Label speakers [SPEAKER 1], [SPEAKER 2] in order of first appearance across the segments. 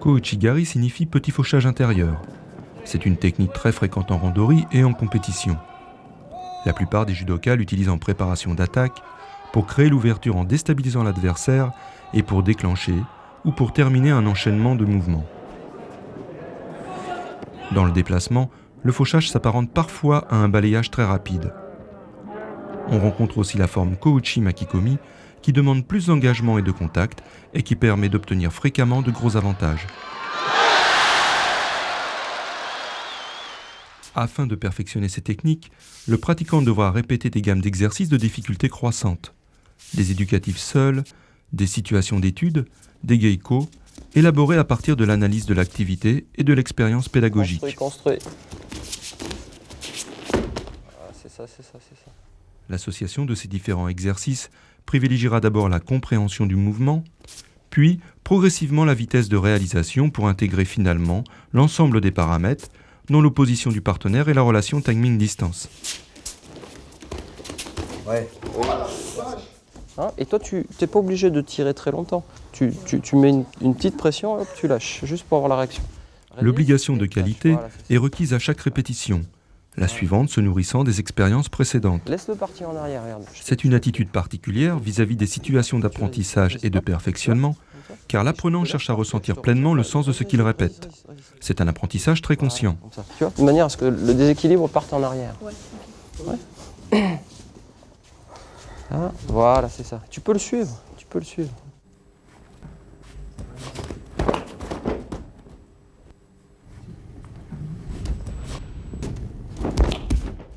[SPEAKER 1] Kouchigari signifie petit fauchage intérieur. C'est une technique très fréquente en randori et en compétition. La plupart des judokas l'utilisent en préparation d'attaque, pour créer l'ouverture en déstabilisant l'adversaire et pour déclencher ou pour terminer un enchaînement de mouvements. Dans le déplacement, le fauchage s'apparente parfois à un balayage très rapide. On rencontre aussi la forme Kouchi Makikomi qui demande plus d'engagement et de contact et qui permet d'obtenir fréquemment de gros avantages. Afin de perfectionner ces techniques, le pratiquant devra répéter des gammes d'exercices de difficulté croissante. Des éducatifs seuls, des situations d'études, des geiko, élaborés à partir de l'analyse de l'activité et de l'expérience pédagogique.
[SPEAKER 2] Construit. Ah, c'est ça.
[SPEAKER 1] L'association de ces différents exercices privilégiera d'abord la compréhension du mouvement, puis progressivement la vitesse de réalisation pour intégrer finalement l'ensemble des paramètres, dont l'opposition du partenaire et la relation timing-distance.
[SPEAKER 2] Ouais. Hein, et toi, tu n'es pas obligé de tirer très longtemps. Tu mets une petite pression et hop, tu lâches, juste pour avoir la réaction.
[SPEAKER 1] L'obligation de qualité est requise à chaque répétition, la suivante se nourrissant des expériences précédentes.
[SPEAKER 2] Laisse-le partir en arrière, regarde.
[SPEAKER 1] C'est une attitude particulière vis-à-vis des situations d'apprentissage et de perfectionnement, car l'apprenant cherche à ressentir pleinement le sens de ce qu'il répète. C'est un apprentissage très conscient.
[SPEAKER 2] Tu vois, de manière à ce que le déséquilibre parte en arrière. Ouais. Ah, voilà, c'est ça. Tu peux le suivre.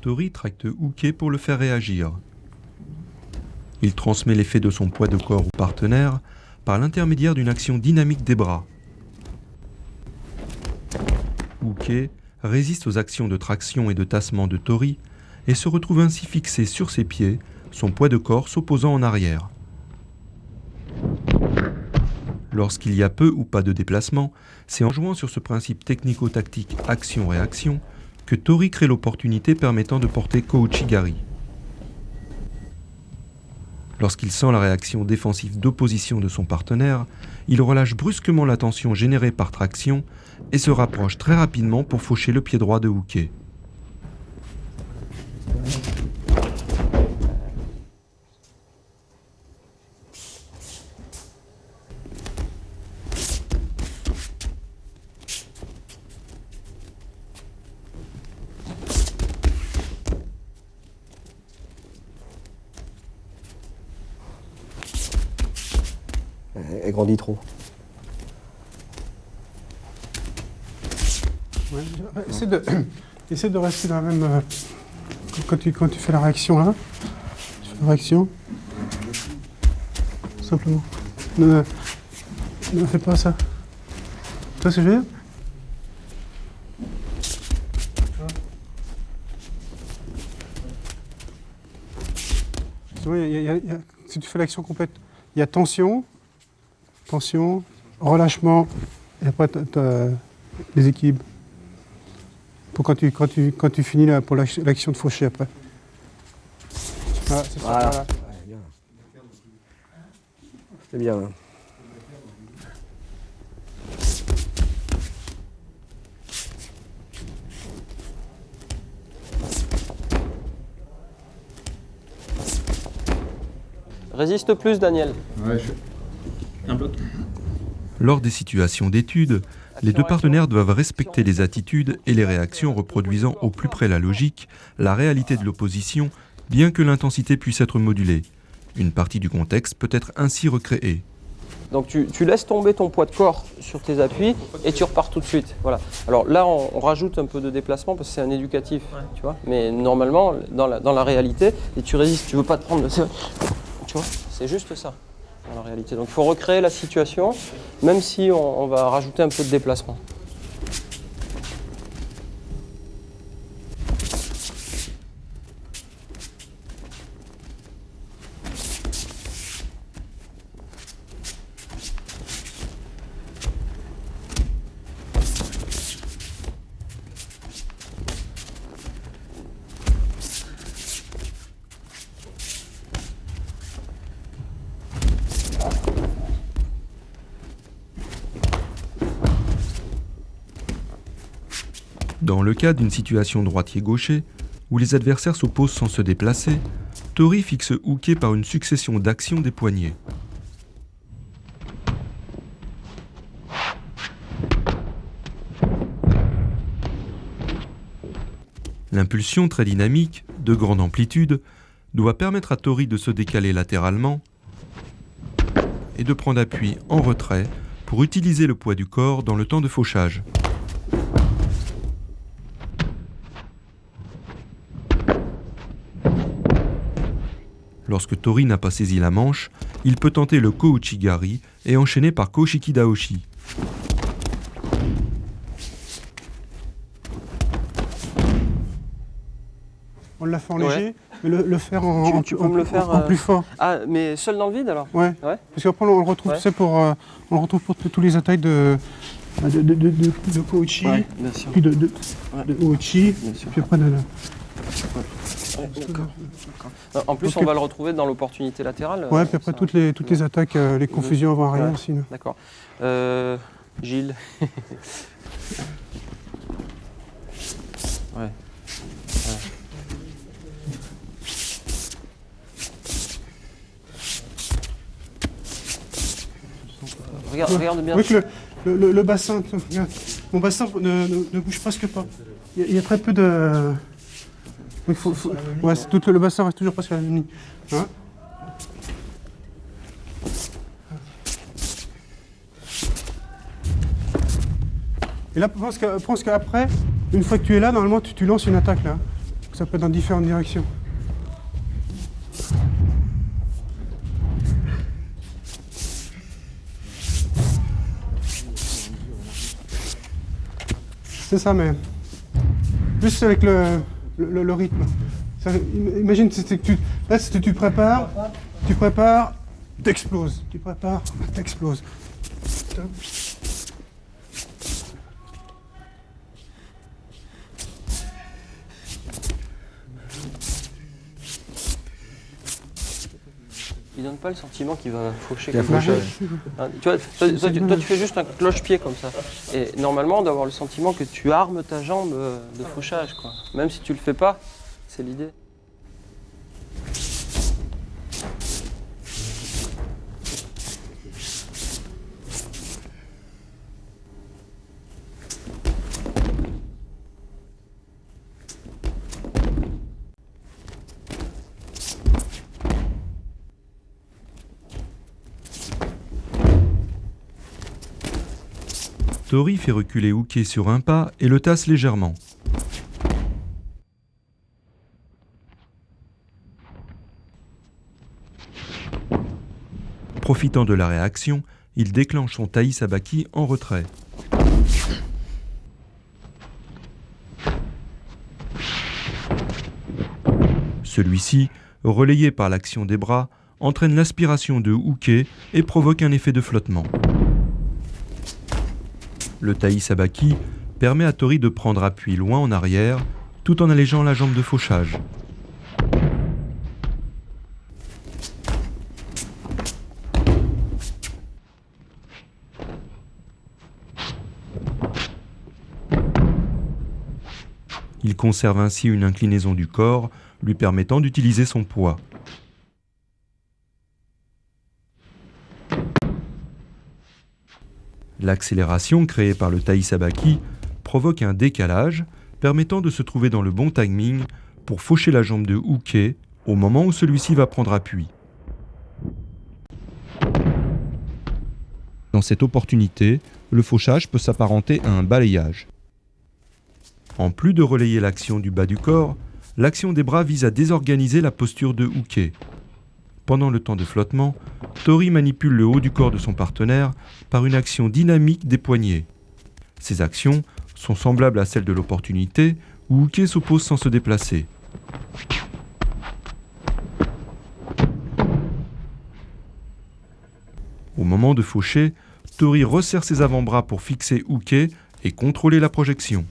[SPEAKER 1] Tori tracte Uke pour le faire réagir. Il transmet l'effet de son poids de corps au partenaire par l'intermédiaire d'une action dynamique des bras. Uke résiste aux actions de traction et de tassement de Tori et se retrouve ainsi fixé sur ses pieds, son poids de corps s'opposant en arrière. Lorsqu'il y a peu ou pas de déplacement, c'est en jouant sur ce principe technico-tactique action-réaction que Tori crée l'opportunité permettant de porter Kouchigari. Lorsqu'il sent la réaction défensive d'opposition de son partenaire, il relâche brusquement la tension générée par traction et se rapproche très rapidement pour faucher le pied droit de Uke.
[SPEAKER 2] Elle grandit trop.
[SPEAKER 3] Ouais, essaie de rester dans la même... Quand tu fais la réaction là, tu fais la réaction, simplement. Ne fais pas ça. Tu vois ce que je veux dire? Tu vois, si tu fais l'action complète, il y a tension, relâchement, et après les équilibres. Pour quand tu finis là, pour l'action de faucher après. Voilà, c'est ça.
[SPEAKER 2] Voilà.
[SPEAKER 3] Voilà.
[SPEAKER 2] C'est bien. Hein. Résiste plus, Daniel.
[SPEAKER 4] Ouais, un bloc.
[SPEAKER 1] Lors des situations d'étude, les deux partenaires doivent respecter les attitudes et les réactions reproduisant au plus près la logique, la réalité de l'opposition, bien que l'intensité puisse être modulée. Une partie du contexte peut être ainsi recréée.
[SPEAKER 2] Donc tu laisses tomber ton poids de corps sur tes appuis et tu repars tout de suite. Voilà. Alors là, on rajoute un peu de déplacement parce que c'est un éducatif, tu vois. Mais normalement, dans la réalité, et tu résistes, tu veux pas te prendre... Tu vois, c'est juste ça, dans la réalité. Donc il faut recréer la situation, même si on va rajouter un peu de déplacement.
[SPEAKER 1] Dans le cas d'une situation droitier-gaucher, où les adversaires s'opposent sans se déplacer, Tori fixe Uke par une succession d'actions des poignets. L'impulsion très dynamique, de grande amplitude, doit permettre à Tori de se décaler latéralement et de prendre appui en retrait pour utiliser le poids du corps dans le temps de fauchage. Lorsque Tori n'a pas saisi la manche, il peut tenter le Kouchigari et enchaîner par Koshiki Daoshi.
[SPEAKER 3] On l'a fait en léger, mais le faire en plus fort.
[SPEAKER 2] Ah, mais seul dans le vide alors?
[SPEAKER 3] Ouais. Parce qu'après on le retrouve, tu sais, on le retrouve pour tous les attaques de Kouchi, puis de Ouchi, puis après de...
[SPEAKER 2] En plus, on va le retrouver dans l'opportunité latérale.
[SPEAKER 3] Ouais, puis après toutes les attaques, les confusions avant-arrière aussi.
[SPEAKER 2] D'accord. Gilles. Ouais. Regarde bien.
[SPEAKER 3] Oui, que le bassin, regarde, mon bassin ne bouge presque pas. Il y a très peu de... Ouais, le bassin reste toujours presque à la même ligne. Hein? Et là, pense qu'après, une fois que tu es là, normalement, tu lances une attaque là. Ça peut être dans différentes directions. C'est ça, mais plus avec le rythme. Ça, imagine, tu prépares, t'exploses. Tu prépares, t'exploses.
[SPEAKER 2] Il donne pas le sentiment qu'il va faucher quelque chose. Hein, tu vois, toi, tu fais juste un cloche-pied comme ça. Et normalement, on doit avoir le sentiment que tu armes ta jambe de fauchage, quoi. Même si tu le fais pas, c'est l'idée.
[SPEAKER 1] Tori fait reculer Uke sur un pas et le tasse légèrement. Profitant de la réaction, il déclenche son Tai Sabaki en retrait. Celui-ci, relayé par l'action des bras, entraîne l'aspiration de Uke et provoque un effet de flottement. Le Tai Sabaki permet à Tori de prendre appui loin en arrière, tout en allégeant la jambe de fauchage. Il conserve ainsi une inclinaison du corps, lui permettant d'utiliser son poids. L'accélération créée par le Tai Sabaki provoque un décalage permettant de se trouver dans le bon timing pour faucher la jambe de Uke au moment où celui-ci va prendre appui. Dans cette opportunité, le fauchage peut s'apparenter à un balayage. En plus de relayer l'action du bas du corps, l'action des bras vise à désorganiser la posture de Uke. Pendant le temps de flottement, Tori manipule le haut du corps de son partenaire par une action dynamique des poignets. Ces actions sont semblables à celles de l'opportunité où Uke s'oppose sans se déplacer. Au moment de faucher, Tori resserre ses avant-bras pour fixer Uke et contrôler la projection.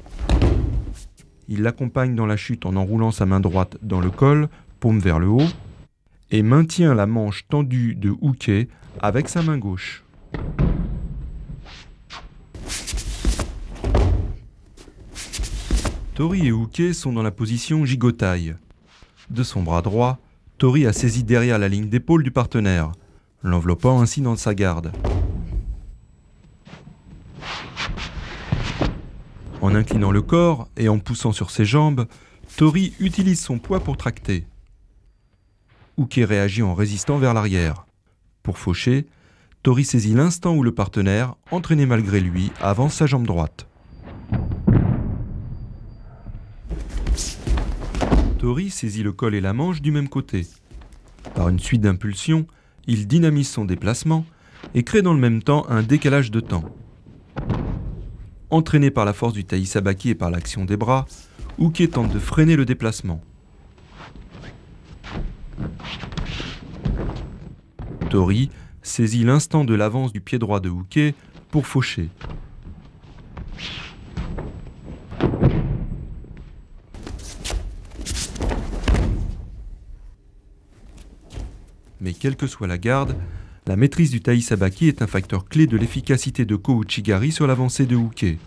[SPEAKER 1] Il l'accompagne dans la chute en enroulant sa main droite dans le col, paume vers le haut, et maintient la manche tendue de Uke avec sa main gauche. Tori et Uke sont dans la position gigotaille. De son bras droit, Tori a saisi derrière la ligne d'épaule du partenaire, l'enveloppant ainsi dans sa garde. En inclinant le corps et en poussant sur ses jambes, Tori utilise son poids pour tracter. Uke réagit en résistant vers l'arrière. Pour faucher, Tori saisit l'instant où le partenaire, entraîné malgré lui, avance sa jambe droite. Tori saisit le col et la manche du même côté. Par une suite d'impulsions, il dynamise son déplacement et crée dans le même temps un décalage de temps. Entraîné par la force du taisabaki et par l'action des bras, Uke tente de freiner le déplacement. Tori saisit l'instant de l'avance du pied droit de Uke pour faucher. Mais quelle que soit la garde, la maîtrise du taisabaki est un facteur clé de l'efficacité de Ko Uchigari sur l'avancée de Uke.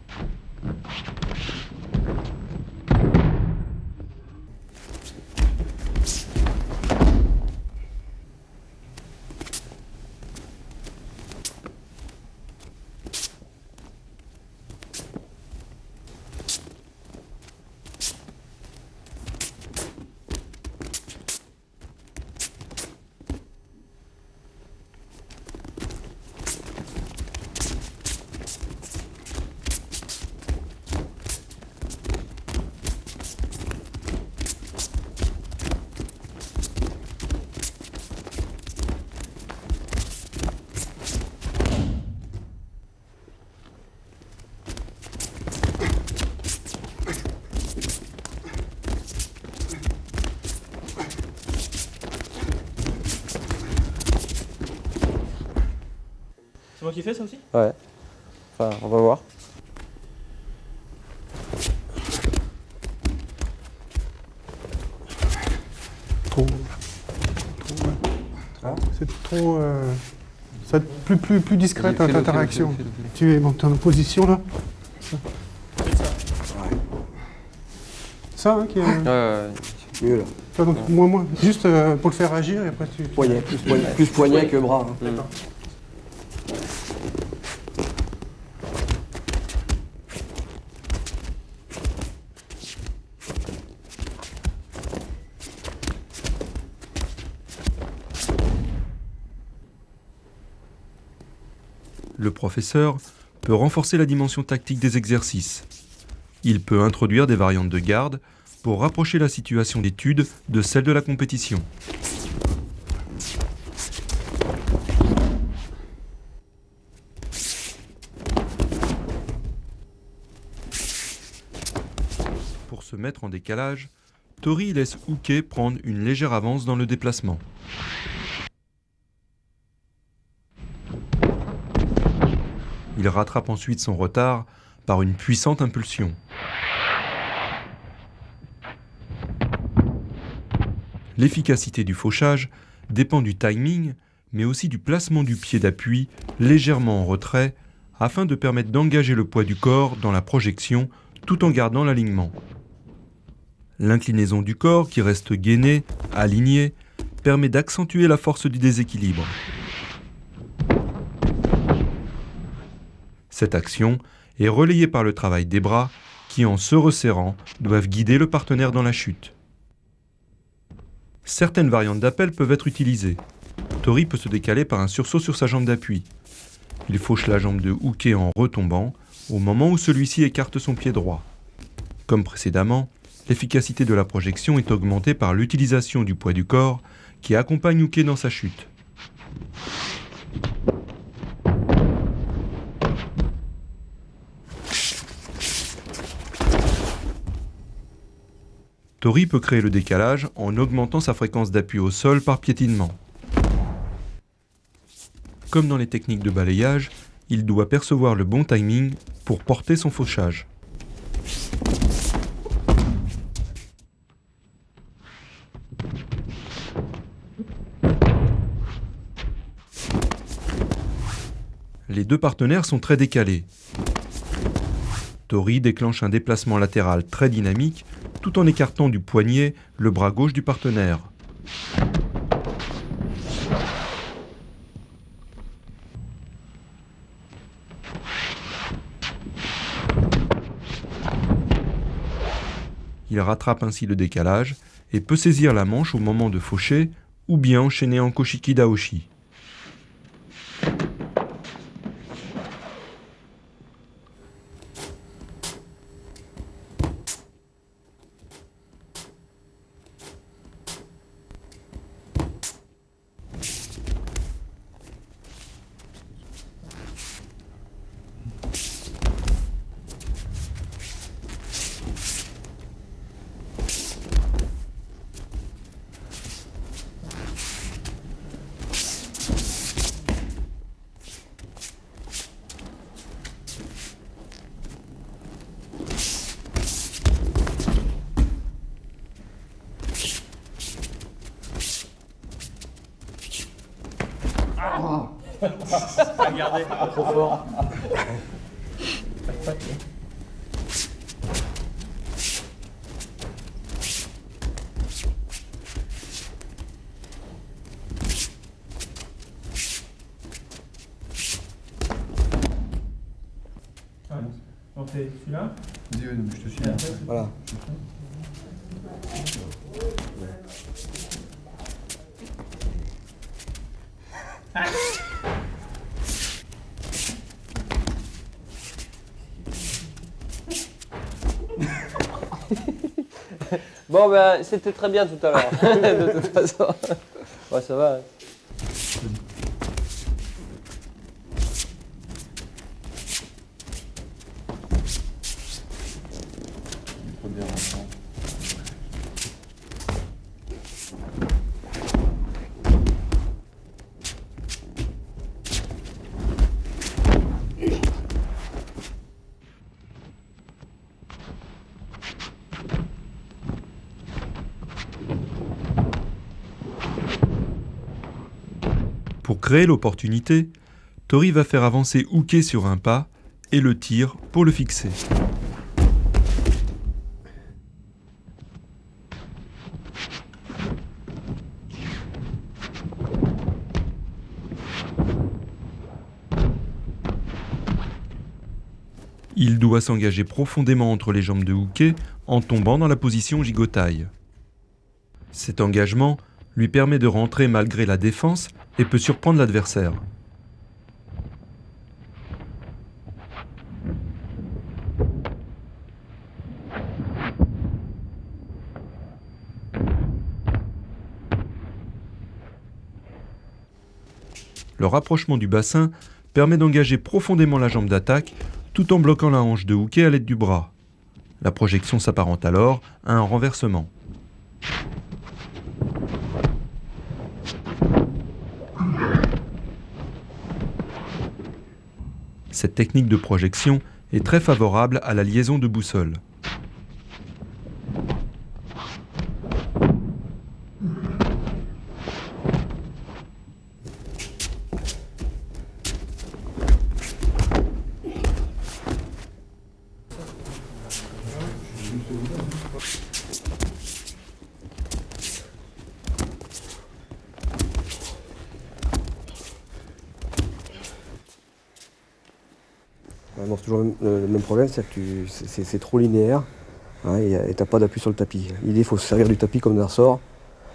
[SPEAKER 4] C'est moi qui fais ça aussi?
[SPEAKER 2] Ouais. Enfin, on va voir.
[SPEAKER 3] Trop. C'est trop. Ça va être plus discrète ta réaction. Tu es monté en position là. Ça, hein, qui est.
[SPEAKER 5] Mieux là.
[SPEAKER 3] Toi, donc, moins. Juste pour le faire agir et après tu.
[SPEAKER 5] Poignet, plus poignet que bras. Hein.
[SPEAKER 2] D'accord.
[SPEAKER 1] Le professeur peut renforcer la dimension tactique des exercices. Il peut introduire des variantes de garde pour rapprocher la situation d'étude de celle de la compétition. Pour se mettre en décalage, Tori laisse Uke prendre une légère avance dans le déplacement. Il rattrape ensuite son retard par une puissante impulsion. L'efficacité du fauchage dépend du timing, mais aussi du placement du pied d'appui légèrement en retrait, afin de permettre d'engager le poids du corps dans la projection tout en gardant l'alignement. L'inclinaison du corps, qui reste gainé, aligné, permet d'accentuer la force du déséquilibre. Cette action est relayée par le travail des bras qui, en se resserrant, doivent guider le partenaire dans la chute. Certaines variantes d'appel peuvent être utilisées. Tori peut se décaler par un sursaut sur sa jambe d'appui. Il fauche la jambe de Uke en retombant au moment où celui-ci écarte son pied droit. Comme précédemment, l'efficacité de la projection est augmentée par l'utilisation du poids du corps qui accompagne Uke dans sa chute. Tori peut créer le décalage en augmentant sa fréquence d'appui au sol par piétinement. Comme dans les techniques de balayage, il doit percevoir le bon timing pour porter son fauchage. Les deux partenaires sont très décalés. Tori déclenche un déplacement latéral très dynamique tout en écartant du poignet le bras gauche du partenaire. Il rattrape ainsi le décalage et peut saisir la manche au moment de faucher ou bien enchaîner en Koshiki Daoshi.
[SPEAKER 4] Regardez, trop fort.
[SPEAKER 6] On fait celui-là.
[SPEAKER 5] Je te suis. Voilà.
[SPEAKER 2] Bon, ben, c'était très bien tout à l'heure. De toute façon. Ouais, ça va.
[SPEAKER 1] Pour créer l'opportunité, Tori va faire avancer Uke sur un pas et le tire pour le fixer. Il doit s'engager profondément entre les jambes de Uke en tombant dans la position Jigotai. Cet engagement lui permet de rentrer malgré la défense et peut surprendre l'adversaire. Le rapprochement du bassin permet d'engager profondément la jambe d'attaque tout en bloquant la hanche de Uke à l'aide du bras. La projection s'apparente alors à un renversement. Cette technique de projection est très favorable à la liaison de boussole.
[SPEAKER 5] Bon, c'est toujours le même problème, c'est que c'est trop linéaire hein, et t'as pas d'appui sur le tapis. L'idée, il faut se servir du tapis comme d'un ressort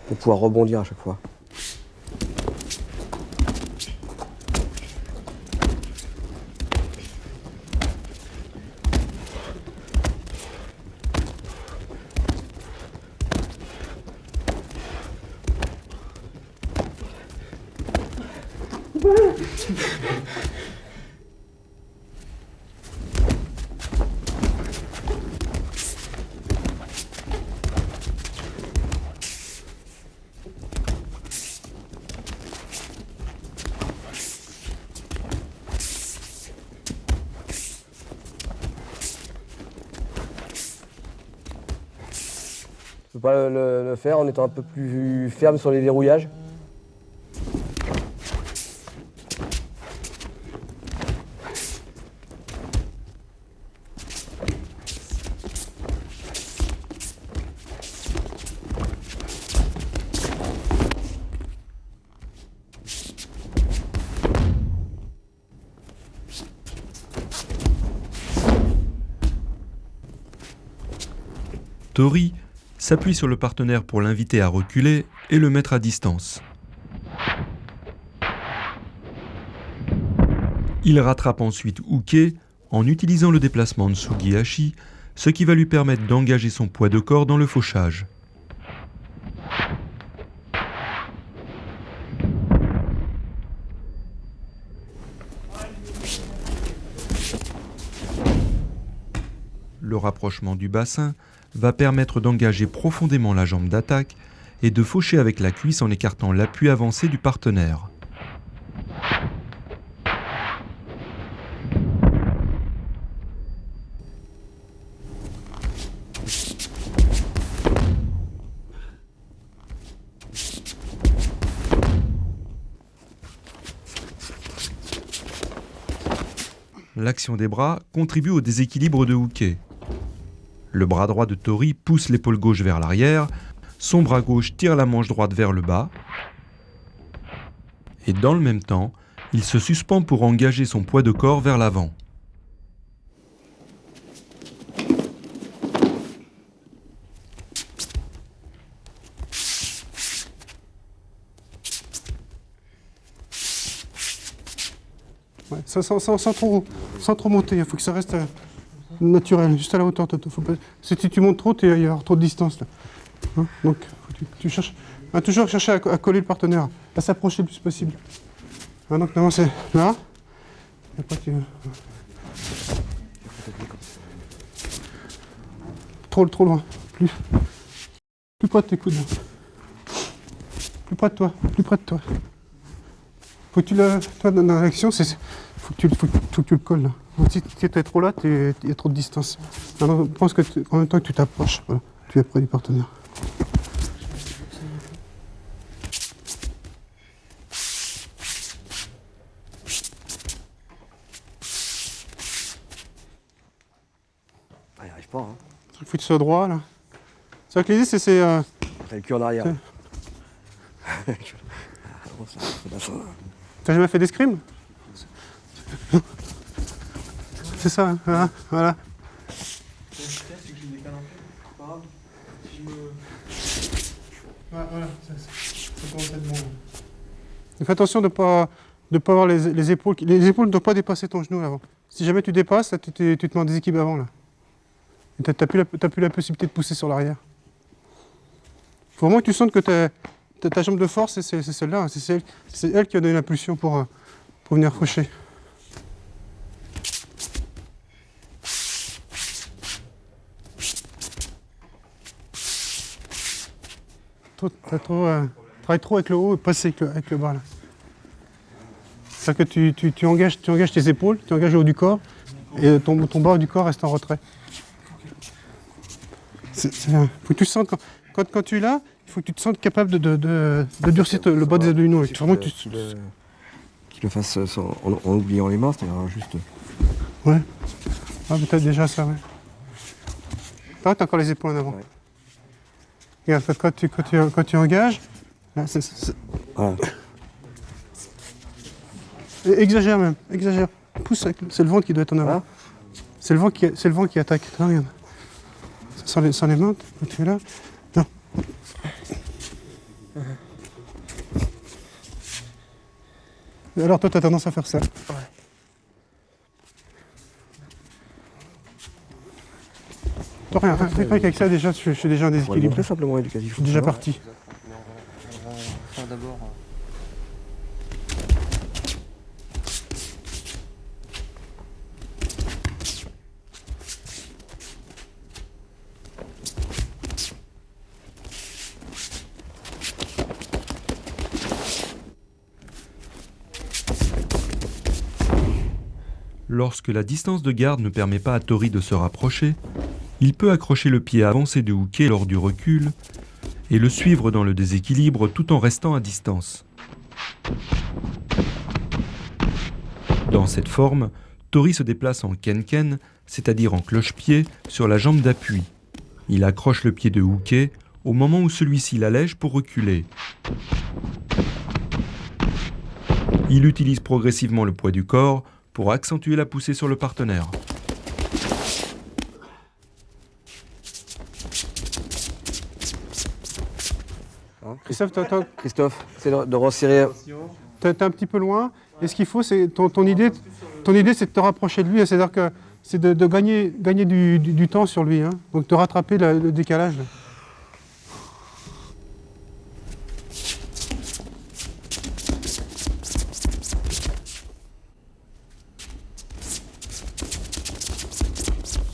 [SPEAKER 5] pour pouvoir rebondir à chaque fois. Je peux pas le faire en étant un peu plus ferme sur les verrouillages.
[SPEAKER 1] Tori s'appuie sur le partenaire pour l'inviter à reculer et le mettre à distance. Il rattrape ensuite Uke en utilisant le déplacement de Sugihashi, ce qui va lui permettre d'engager son poids de corps dans le fauchage. Le rapprochement du bassin va permettre d'engager profondément la jambe d'attaque et de faucher avec la cuisse en écartant l'appui avancé du partenaire. L'action des bras contribue au déséquilibre de Uke. Le bras droit de Tori pousse l'épaule gauche vers l'arrière, son bras gauche tire la manche droite vers le bas, et dans le même temps, il se suspend pour engager son poids de corps vers l'avant.
[SPEAKER 3] Ouais, sans trop monter, il faut que ça reste naturel, juste à la hauteur. Faut pas... Si tu montes trop, il va y avoir trop de distance. Là. Hein, donc, tu cherches, toujours chercher à coller le partenaire, à s'approcher le plus possible. Hein, donc, normalement, c'est là. Et après, trop loin. Plus près de tes coudes. Plus près de toi. Faut que tu le... Toi, dans l'action, faut que tu le colles. Là. Donc, si tu es trop là, il y a trop de distance. Alors, je pense qu'en même temps que tu t'approches, voilà, tu es près du partenaire.
[SPEAKER 5] Il n'y arrive pas. Hein.
[SPEAKER 3] Il faut que tu sois droit, là. C'est vrai que l'idée, c'est...
[SPEAKER 5] T'as le cul en arrière.
[SPEAKER 3] T'as jamais fait d'escrime? C'est ça, hein, voilà. Voilà, ça commence à être bon. Fais attention de ne pas avoir les épaules. Les épaules ne doivent pas dépasser ton genou avant. Si jamais tu dépasses, là, tu te mets en déséquilibre avant. Là. Tu n'as plus la possibilité de pousser sur l'arrière. Il faut vraiment que tu sentes que ta jambe de force, c'est celle-là. Hein. C'est elle qui a donné l'impulsion pour venir faucher. Travaille trop avec le haut et pas avec le bas. Là. C'est-à-dire que tu engages tes épaules, tu engages le haut du corps et ton bas du corps reste en retrait. Faut que tu sentes, quand tu es là, il faut que tu te sentes capable de durcir le bas des abdominaux.
[SPEAKER 5] Qu'il le fasse en oubliant les mains, c'est-à-dire juste...
[SPEAKER 3] Ouais. Ah, peut-être déjà ça, ouais. T'as encore les épaules en avant. Ouais. Regarde, quand tu engages, là,
[SPEAKER 5] Voilà.
[SPEAKER 3] Exagère même, exagère. Pousse, c'est le ventre qui doit être en avant. Ah. C'est le vent qui attaque. Là, regarde. Sans les mains, quand tu es là. Non. Alors toi, tu as tendance à faire ça. Ouais. Toi, rien qu'avec ça, déjà, je suis déjà en déséquilibre.
[SPEAKER 5] Très simplement éducatif.
[SPEAKER 3] Je suis déjà parti.
[SPEAKER 2] On va faire d'abord...
[SPEAKER 1] Lorsque la distance de garde ne permet pas à Tori de se rapprocher, il peut accrocher le pied avancé de Uke lors du recul et le suivre dans le déséquilibre tout en restant à distance. Dans cette forme, Tori se déplace en ken-ken, c'est-à-dire en cloche-pied, sur la jambe d'appui. Il accroche le pied de Uke au moment où celui-ci l'allège pour reculer. Il utilise progressivement le poids du corps pour accentuer la poussée sur le partenaire.
[SPEAKER 3] Christophe,
[SPEAKER 5] Christophe, c'est de resserrer.
[SPEAKER 3] t'es un petit peu loin. Et ce qu'il faut, c'est ton idée, c'est de te rapprocher de lui. C'est-à-dire que c'est de gagner du temps sur lui. Hein. Donc de rattraper le décalage. Là.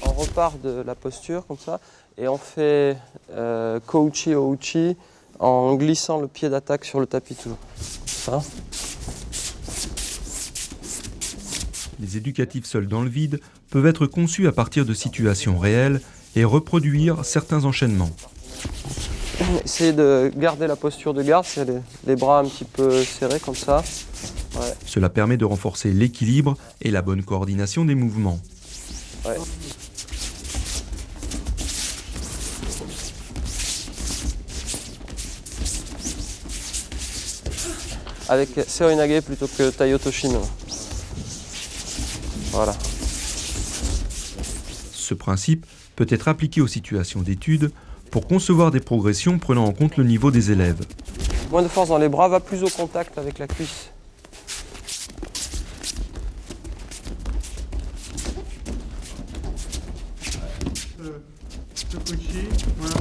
[SPEAKER 2] On repart de la posture comme ça et on fait Kouchi Ouchi en glissant le pied d'attaque sur le tapis toujours. Ça.
[SPEAKER 1] Les éducatifs seuls dans le vide peuvent être conçus à partir de situations réelles et reproduire certains enchaînements.
[SPEAKER 2] Essayez de garder la posture de garde, c'est les bras un petit peu serrés comme ça. Ouais.
[SPEAKER 1] Cela permet de renforcer l'équilibre et la bonne coordination des mouvements.
[SPEAKER 2] Ouais. Avec Seoinage plutôt que Taiotoshin. Voilà.
[SPEAKER 1] Ce principe peut être appliqué aux situations d'études pour concevoir des progressions prenant en compte le niveau des élèves.
[SPEAKER 2] Moins de force dans les bras, va plus au contact avec la cuisse.
[SPEAKER 3] Voilà.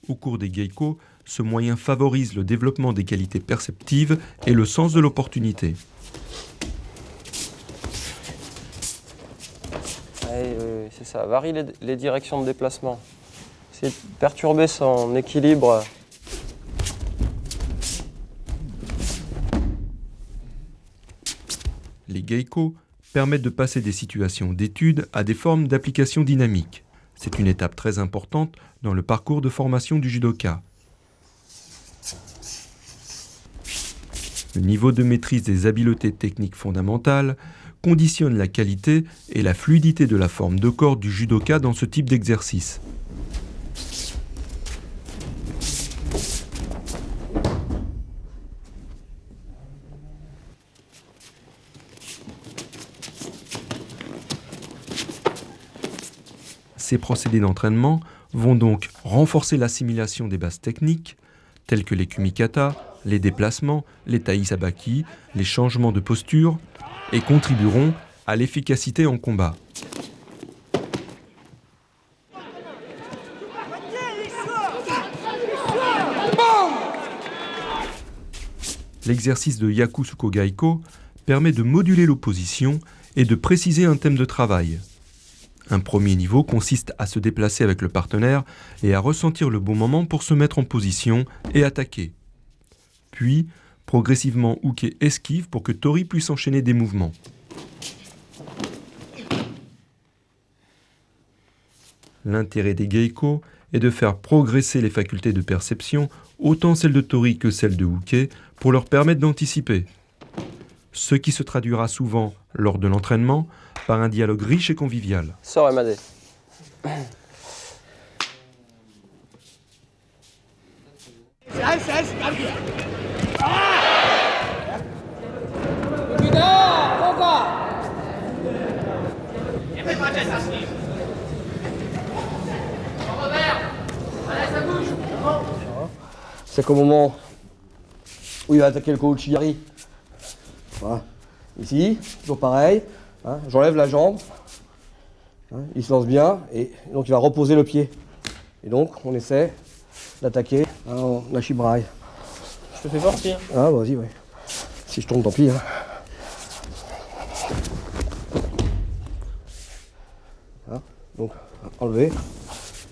[SPEAKER 1] Au cours des geiko, ce moyen favorise le développement des qualités perceptives et le sens de l'opportunité.
[SPEAKER 2] Oui, c'est ça. Varie les directions de déplacement. C'est perturber son équilibre.
[SPEAKER 1] Les geiko permettent de passer des situations d'études à des formes d'application dynamique. C'est une étape très importante dans le parcours de formation du judoka. Le niveau de maîtrise des habiletés techniques fondamentales conditionne la qualité et la fluidité de la forme de corps du judoka dans ce type d'exercice. Ces procédés d'entraînement vont donc renforcer l'assimilation des bases techniques, telles que les kumikata, les déplacements, les taisabaki, les changements de posture, et contribueront à l'efficacité en combat. L'exercice de Yakusuko Gaiko permet de moduler l'opposition et de préciser un thème de travail. Un premier niveau consiste à se déplacer avec le partenaire et à ressentir le bon moment pour se mettre en position et attaquer. Puis, progressivement, Uke esquive pour que Tori puisse enchaîner des mouvements. L'intérêt des geiko est de faire progresser les facultés de perception, autant celles de Tori que celles de Uke, pour leur permettre d'anticiper. Ce qui se traduira souvent, lors de l'entraînement, par un dialogue riche et convivial.
[SPEAKER 2] Sors, Emade.
[SPEAKER 5] C'est qu'au moment où il va attaquer le Kouchigari, voilà. Ici, toujours pareil, hein, j'enlève la jambe, hein, il se lance bien, et donc il va reposer le pied. Et donc on essaie d'attaquer en Ashibarai.
[SPEAKER 4] Je te fais sortir.
[SPEAKER 5] Ah vas-y, ouais. Si je tombe, tant pis. Hein. Hein, donc enlever,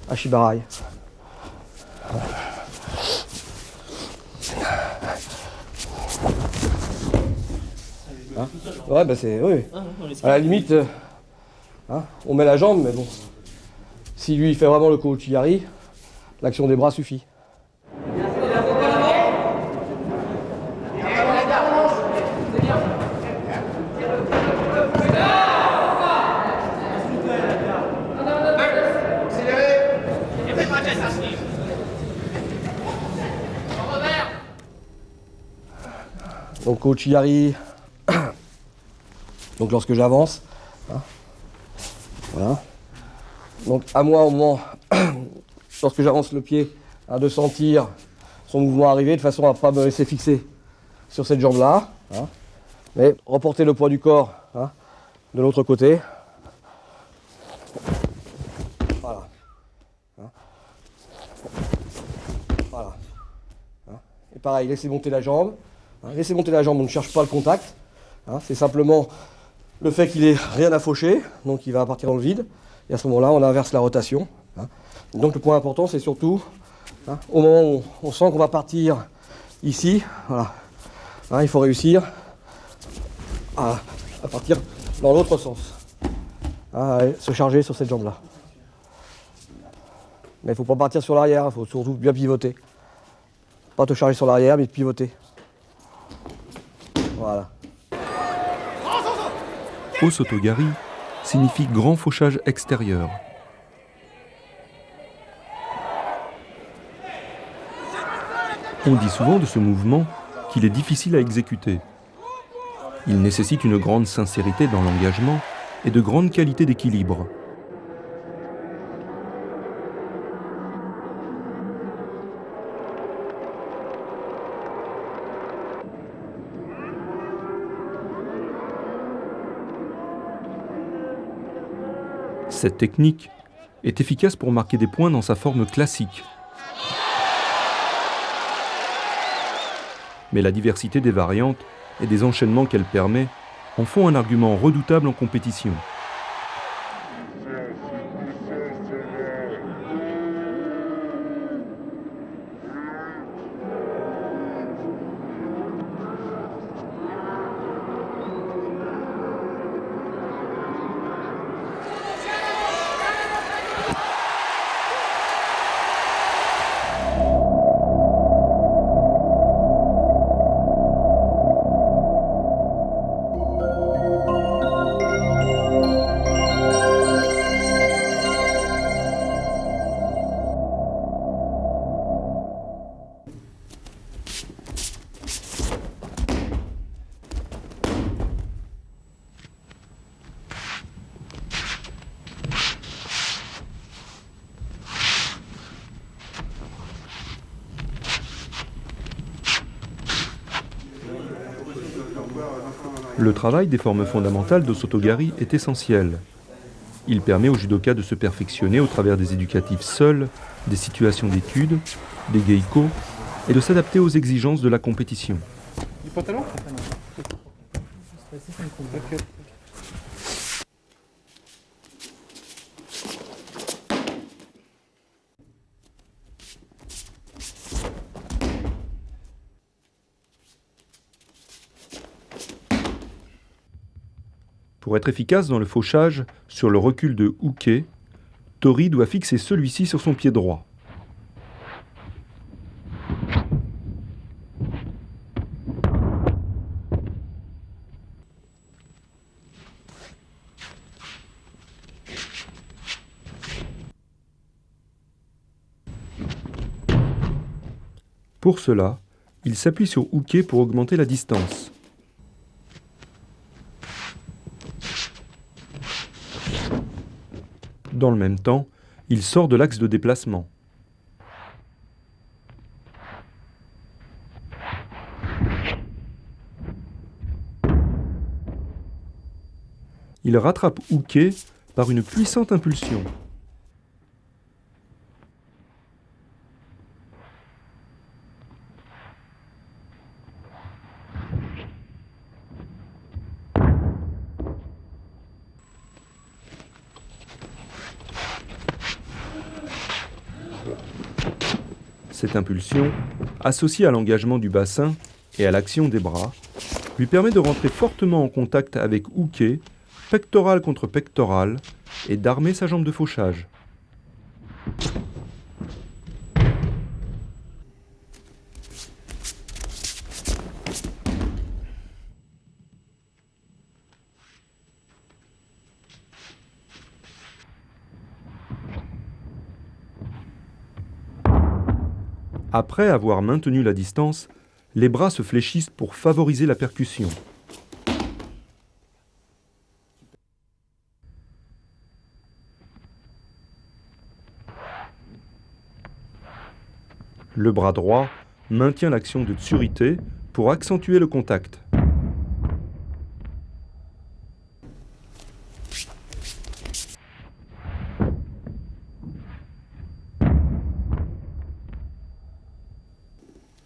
[SPEAKER 5] Ashibarai. Hein, ouais, bah c'est. Oui. À la limite, hein, on met la jambe, mais bon. Si lui il fait vraiment le Kouchigari, l'action des bras suffit. Donc Kouchigari, donc lorsque j'avance, hein, voilà, Donc à moi, au moment, lorsque j'avance le pied, de sentir son mouvement arriver de façon à ne pas me laisser fixer sur cette jambe-là. Hein. Mais reporter le poids du corps de l'autre côté. Voilà. Hein. Voilà. Hein. Et pareil, laissez monter la jambe. Hein. Laissez monter la jambe, on ne cherche pas le contact. Hein. C'est simplement le fait qu'il n'ait rien à faucher, donc il va partir dans le vide. Et à ce moment-là, on inverse la rotation. Hein. Donc le point important, c'est surtout, au moment où on sent qu'on va partir ici, voilà. Hein, il faut réussir à partir dans l'autre sens. À se charger sur cette jambe-là. Mais il ne faut pas partir sur l'arrière, il faut surtout bien pivoter. Pas te charger sur l'arrière, mais pivoter. Voilà.
[SPEAKER 1] Osotogari signifie grand fauchage extérieur. On dit souvent de ce mouvement qu'il est difficile à exécuter. Il nécessite une grande sincérité dans l'engagement et de grandes qualités d'équilibre. Cette technique est efficace pour marquer des points dans sa forme classique. Mais la diversité des variantes et des enchaînements qu'elle permet en font un argument redoutable en compétition. Le travail des formes fondamentales d'Osotogari est essentiel. Il permet aux judokas de se perfectionner au travers des éducatifs seuls, des situations d'études, des geiko, et de s'adapter aux exigences de la compétition.
[SPEAKER 3] Du pantalon? Ok.
[SPEAKER 1] Pour être efficace dans le fauchage sur le recul de Uke, Tori doit fixer celui-ci sur son pied droit. Pour cela, il s'appuie sur Uke pour augmenter la distance. Dans le même temps, il sort de l'axe de déplacement. Il rattrape Uke par une puissante impulsion. Cette impulsion, associée à l'engagement du bassin et à l'action des bras, lui permet de rentrer fortement en contact avec Uke, pectoral contre pectoral, et d'armer sa jambe de fauchage. Après avoir maintenu la distance, les bras se fléchissent pour favoriser la percussion. Le bras droit maintient l'action de tsurité pour accentuer le contact.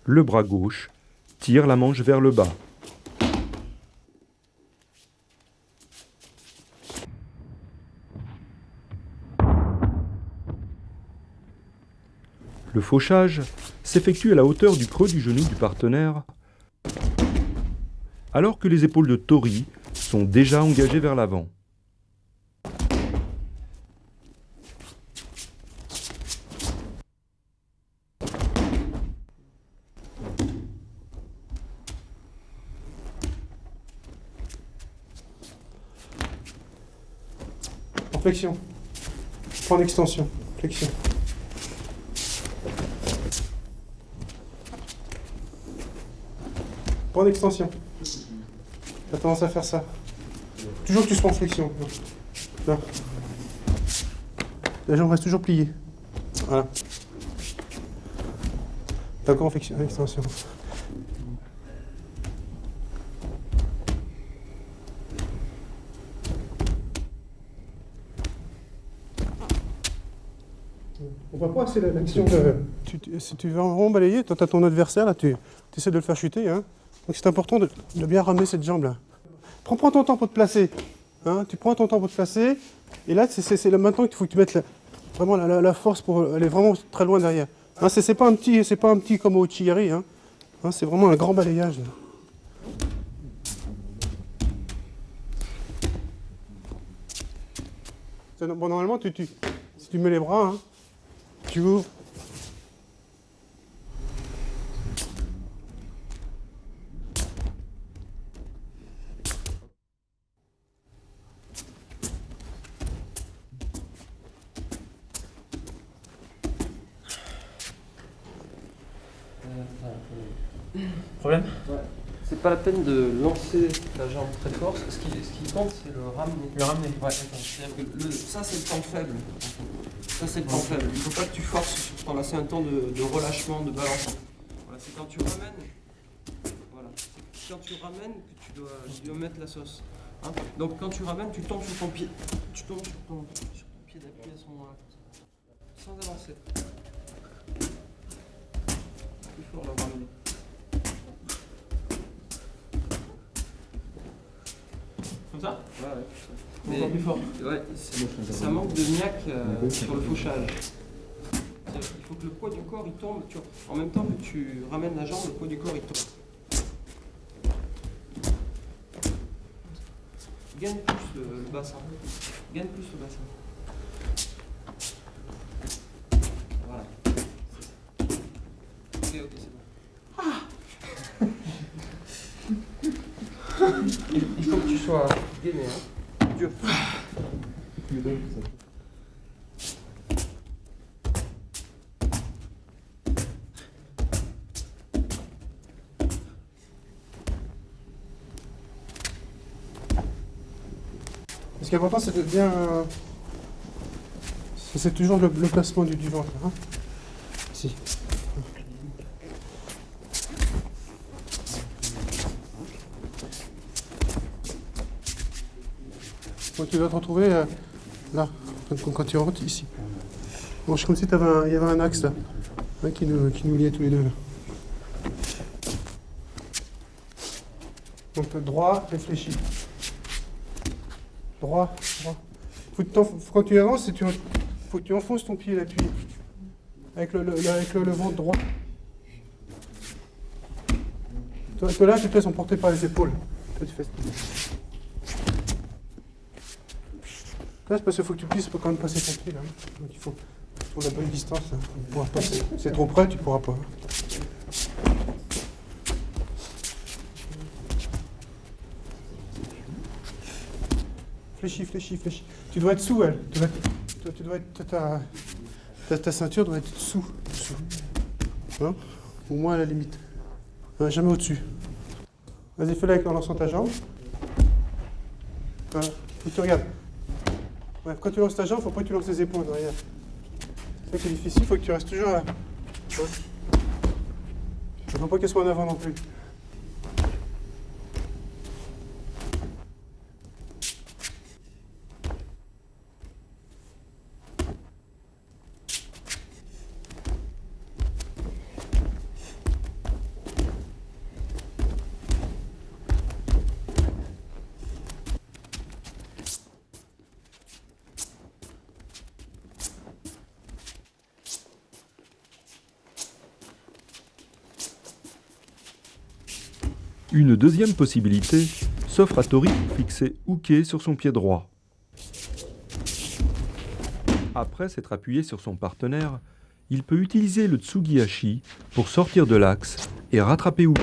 [SPEAKER 1] Le bras gauche tire la manche vers le bas. Le fauchage s'effectue à la hauteur du creux du genou du partenaire, alors que les épaules de Tori sont déjà engagées vers l'avant.
[SPEAKER 3] En flexion. Prends en extension. Flexion. Prends en extension. T'as tendance à faire ça. Toujours que tu sois en flexion. Là. La jambe reste toujours pliée. Voilà. D'accord, en flexion, en extension. On va pas assez l'action de... Si tu veux vraiment balayer, tu as ton adversaire, là, tu essaies de le faire chuter. Hein. Donc c'est important de bien ramener cette jambe-là. Prends ton temps pour te placer. Hein. Tu prends ton temps pour te placer. Et là, c'est là maintenant qu'il faut que tu mettes vraiment la force pour aller vraiment très loin derrière. Hein, c'est pas un petit comme au Chigari. Hein. Hein, c'est vraiment un grand balayage. Là. Bon, normalement, si tu mets les bras, hein, tu ouvres.
[SPEAKER 4] Problème?
[SPEAKER 2] C'est pas la peine de lancer la jambe très fort. Ce qui compte, c'est le ramener.
[SPEAKER 4] Le ramener.
[SPEAKER 2] Ouais, c'est-à-dire que ça, c'est le temps faible. Ça, c'est le temps faible. Il ne faut pas que tu forces sur ce temps-là. C'est un temps de relâchement, de balance. Voilà, c'est quand tu ramènes. Voilà. C'est quand tu ramènes que tu dois mettre la sauce. Hein. Donc, quand tu ramènes, tu tombes sur ton pied. Tu tombes sur ton pied d'appui à ce moment-là. Sans avancer. Plus fort le ramener.
[SPEAKER 4] Comme ça?
[SPEAKER 2] Ouais.
[SPEAKER 4] Encore plus fort.
[SPEAKER 2] Ouais, ça manque de niaque sur le fauchage. Il faut que le poids du corps il tombe. En même temps que tu ramènes la jambe, le poids du corps il tombe. Gagne plus le bassin. Gagne plus le bassin. Voilà. Ok, c'est bon. Il faut que tu sois gainé, hein. Dur.
[SPEAKER 3] Ce qui est important, c'est de bien... c'est toujours le placement du ventre. Hein. Ici. Tu dois te retrouver là, quand tu rentres ici. Bon, c'est comme si il y avait un axe là, hein, qui nous liait tous les deux. Là. Donc droit, réfléchi. Droit. Quand tu avances, faut que tu enfonces ton pied l'appui avec le ventre droit. Toi là, tu te laisses emporter par les épaules. Toi, tu fais... Là, c'est parce qu'il faut que tu puisses quand même passer ton pied là. Donc il faut la bonne distance. Là. Pour pas, c'est trop près, tu pourras pas. Fléchis. Tu dois être sous elle. Tu dois être ta ceinture doit être sous. Hein? Au moins à la limite. Hein, jamais au-dessus. Vas-y, fais-le en lançant ta jambe. Voilà. Et tu regardes. Ouais, quand tu lances ta jambe, il ne faut pas que tu lances les épaules derrière. C'est ça qui est difficile, il faut que tu restes toujours là. Ouais. Il ne faut pas qu'elle soit en avant non plus.
[SPEAKER 1] Une deuxième possibilité s'offre à Tori pour fixer Uke sur son pied droit. Après s'être appuyé sur son partenaire, il peut utiliser le Tsugihashi pour sortir de l'axe et rattraper Uke.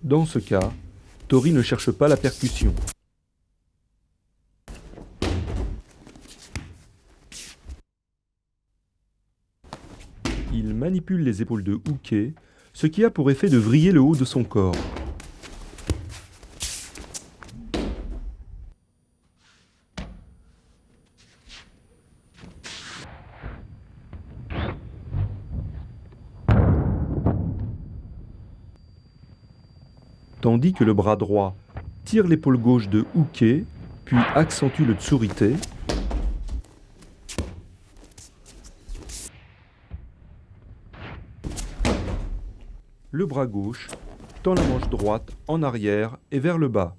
[SPEAKER 1] Dans ce cas, Tori ne cherche pas la percussion. Il manipule les épaules de Uke, ce qui a pour effet de vriller le haut de son corps. Tandis que le bras droit tire l'épaule gauche de Uke, puis accentue le tsurite. Le bras gauche tend la manche droite en arrière et vers le bas.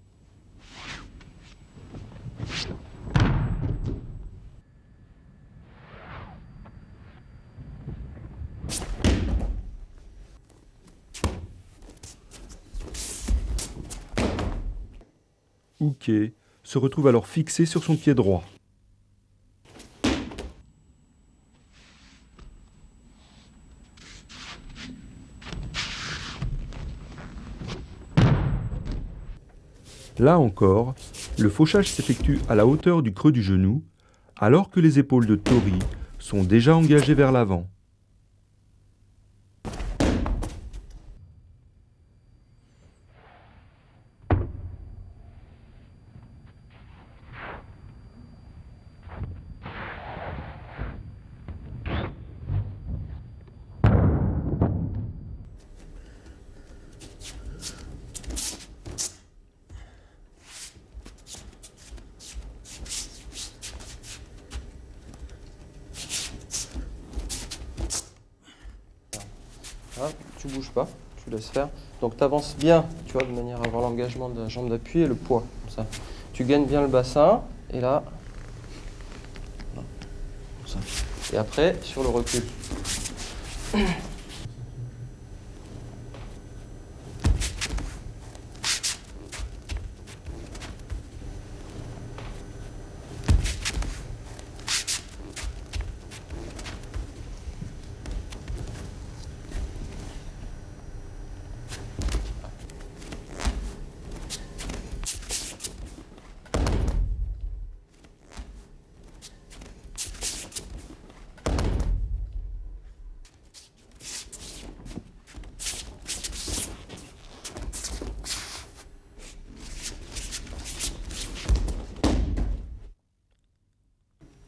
[SPEAKER 1] Uke se retrouve alors fixé sur son pied droit. Là encore, le fauchage s'effectue à la hauteur du creux du genou, alors que les épaules de Tori sont déjà engagées vers l'avant.
[SPEAKER 2] Hein, tu bouges pas, tu laisses faire. Donc tu avances bien, tu vois, de manière à avoir l'engagement de la jambe d'appui et le poids. Comme ça. Tu gagnes bien le bassin, et là, voilà, comme ça. Et après, sur le recul.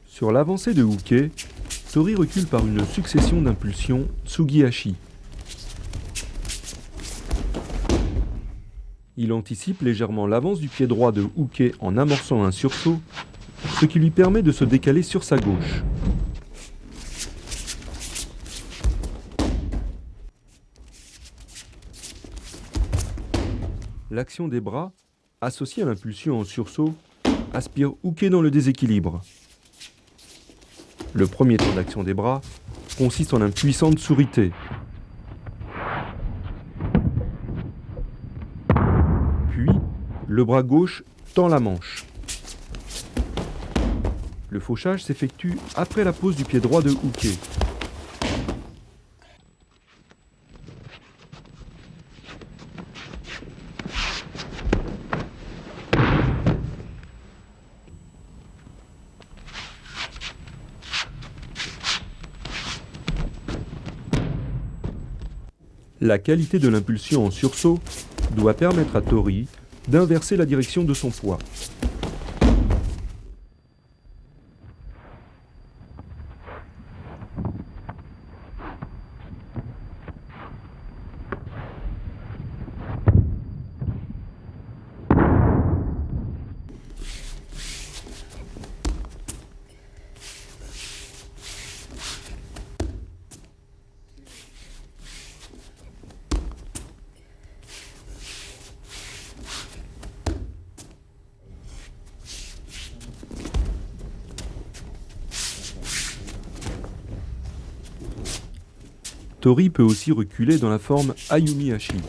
[SPEAKER 1] Sur l'avancée de Uke, Tori recule par une succession d'impulsions Tsugihashi. Il anticipe légèrement l'avance du pied droit de Uke en amorçant un sursaut, ce qui lui permet de se décaler sur sa gauche. L'action des bras, associée à l'impulsion en sursaut, aspire Uke dans le déséquilibre. Le premier temps d'action des bras consiste en un puissant tsurite. Puis, le bras gauche tend la manche. Le fauchage s'effectue après la pose du pied droit de Uke. La qualité de l'impulsion en sursaut doit permettre à Tori d'inverser la direction de son poids. Tori peut aussi reculer dans la forme Ayumi-Hashi.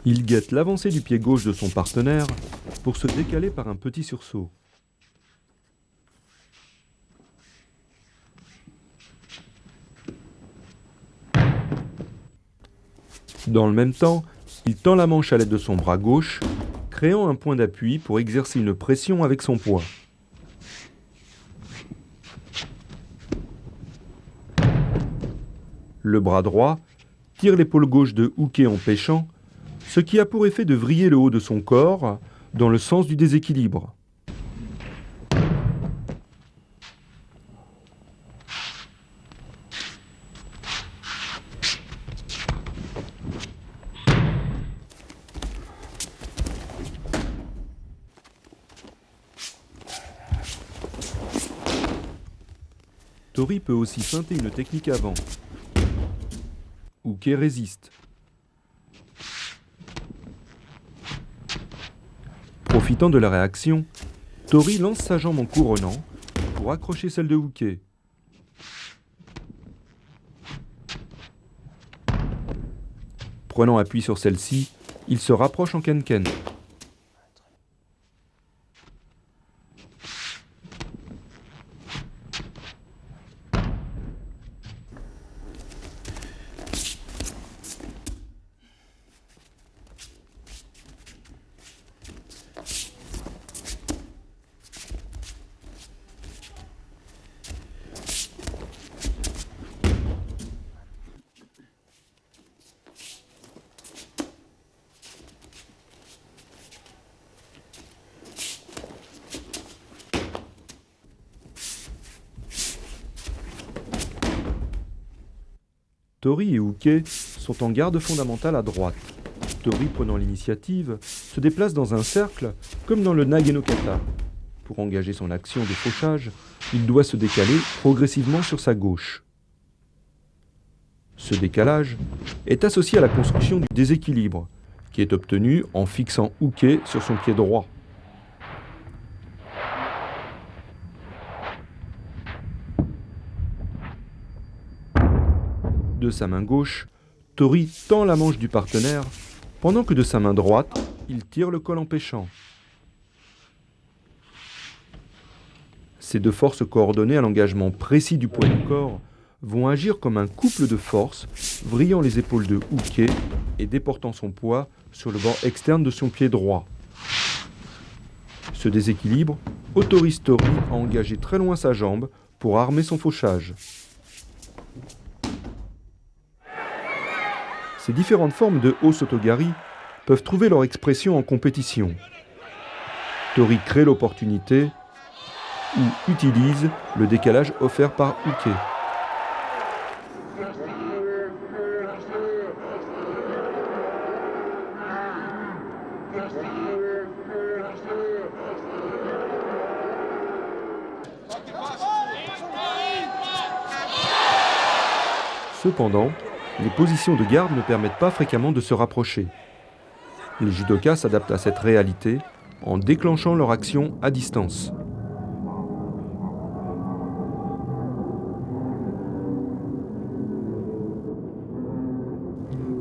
[SPEAKER 1] Il guette l'avancée du pied gauche de son partenaire pour se décaler par un petit sursaut. Dans le même temps, il tend la manche à l'aide de son bras gauche, créant un point d'appui pour exercer une pression avec son poids. Le bras droit tire l'épaule gauche de Uke en pêchant, ce qui a pour effet de vriller le haut de son corps dans le sens du déséquilibre. Tori peut aussi feinter une technique avant. Uke résiste. Profitant de la réaction, Tori lance sa jambe en couronnant pour accrocher celle de Uke. Prenant appui sur celle-ci, il se rapproche en ken-ken. Tori et Uke sont en garde fondamentale à droite. Tori, prenant l'initiative, se déplace dans un cercle comme dans le Nage no Kata. Pour engager son action de fauchage, il doit se décaler progressivement sur sa gauche. Ce décalage est associé à la construction du déséquilibre, qui est obtenu en fixant Uke sur son pied droit. De sa main gauche, Tori tend la manche du partenaire, pendant que de sa main droite, il tire le col en pêchant. Ces deux forces coordonnées à l'engagement précis du poids du corps vont agir comme un couple de forces, vrillant les épaules de Uke et déportant son poids sur le bord externe de son pied droit. Ce déséquilibre autorise Tori à engager très loin sa jambe pour armer son fauchage. Ces différentes formes de Osotogari peuvent trouver leur expression en compétition. Tori crée l'opportunité ou utilise le décalage offert par Uke. Cependant, les positions de garde ne permettent pas fréquemment de se rapprocher. Les judokas s'adaptent à cette réalité en déclenchant leur action à distance.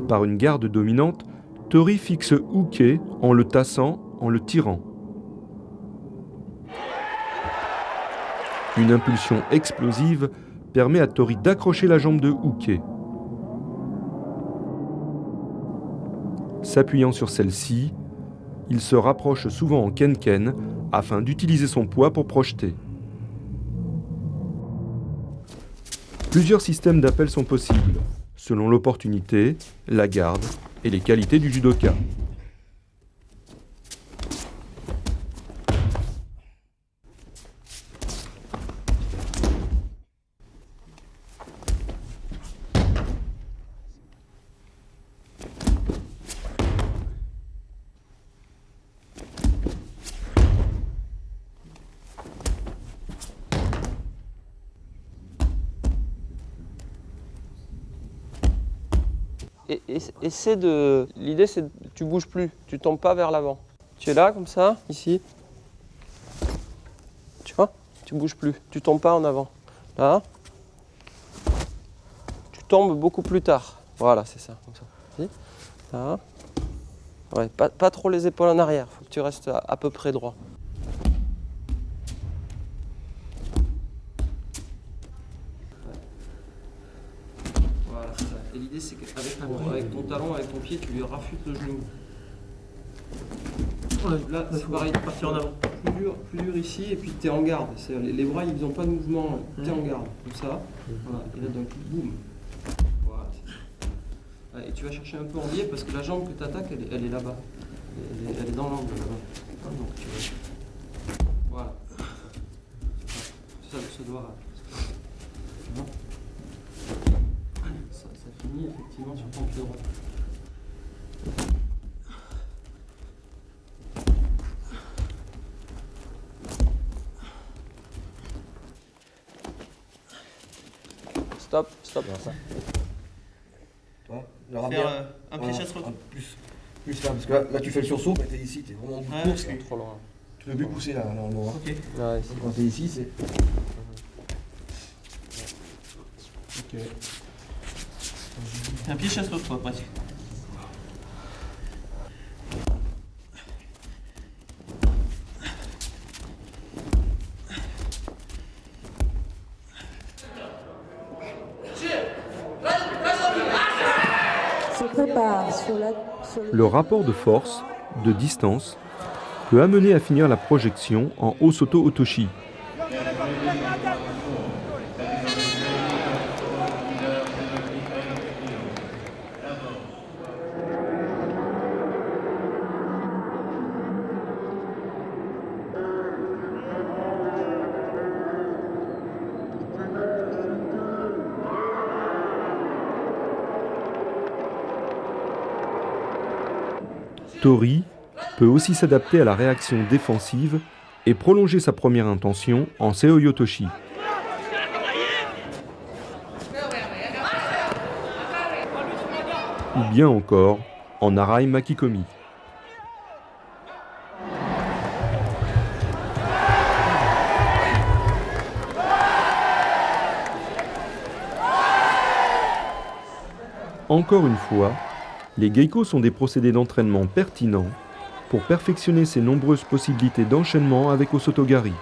[SPEAKER 1] Par une garde dominante, Tori fixe Uke en le tassant, en le tirant. Une impulsion explosive permet à Tori d'accrocher la jambe de Uke. S'appuyant sur celle-ci, il se rapproche souvent en ken-ken afin d'utiliser son poids pour projeter. Plusieurs systèmes d'appel sont possibles, selon l'opportunité, la garde et les qualités du judoka.
[SPEAKER 2] L'idée c'est que tu bouges plus, tu tombes pas vers l'avant. Tu es là comme ça, ici. Tu vois? Tu bouges plus, tu tombes pas en avant. Là. Tu tombes beaucoup plus tard. Voilà, c'est ça, comme ça. Ici. Là. Ouais, pas trop les épaules en arrière, faut que tu restes à peu près droit. Et l'idée c'est qu'avec ton talon, avec ton pied, tu lui rafutes le genou. Là, c'est pareil,
[SPEAKER 4] Partir en avant.
[SPEAKER 2] plus dur ici, et puis tu es en garde. Les bras, ils n'ont pas de mouvement, tu es en garde, comme ça. Voilà. Et là, d'un coup, boum. Voilà. Et tu vas chercher un peu en biais, parce que la jambe que tu attaques, elle est là-bas. Elle est dans l'angle, là-bas. Donc, tu vois. Voilà. Ça doit... Bon. Ça finit effectivement sur ton pied droit. Stop.
[SPEAKER 5] Tu vois, le
[SPEAKER 4] Faire
[SPEAKER 5] ramener,
[SPEAKER 4] un pied chasse retour.
[SPEAKER 5] plus là, parce que là tu fais le sursaut, mais t'es ici, t'es vraiment en bout de course.
[SPEAKER 2] C'est trop loin.
[SPEAKER 5] Tu peux plus pousser là, normalement. Hein.
[SPEAKER 4] Ok.
[SPEAKER 2] Ouais, c'est
[SPEAKER 5] Quand t'es ici, c'est.
[SPEAKER 3] Ok.
[SPEAKER 4] Un pied chasse retour, presque.
[SPEAKER 1] Le rapport de force, de distance, peut amener à finir la projection en Hosoto Otoshi. Tori peut aussi s'adapter à la réaction défensive et prolonger sa première intention en Seoyotoshi. Ou bien encore en Arai Makikomi. Encore une fois, les geiko sont des procédés d'entraînement pertinents pour perfectionner ces nombreuses possibilités d'enchaînement avec Osotogari.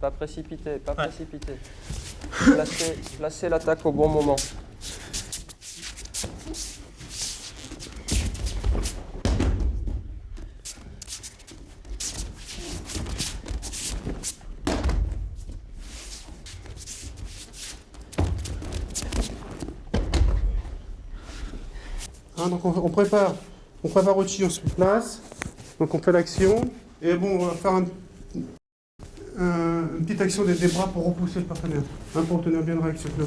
[SPEAKER 2] Pas précipité, pas précipité. Placez l'attaque au bon moment.
[SPEAKER 3] Hein, donc on prépare Ochi, on se place, donc on fait l'action, et bon, on va faire une petite action des bras pour repousser le partenaire, hein, pour obtenir bien une réaction. Là,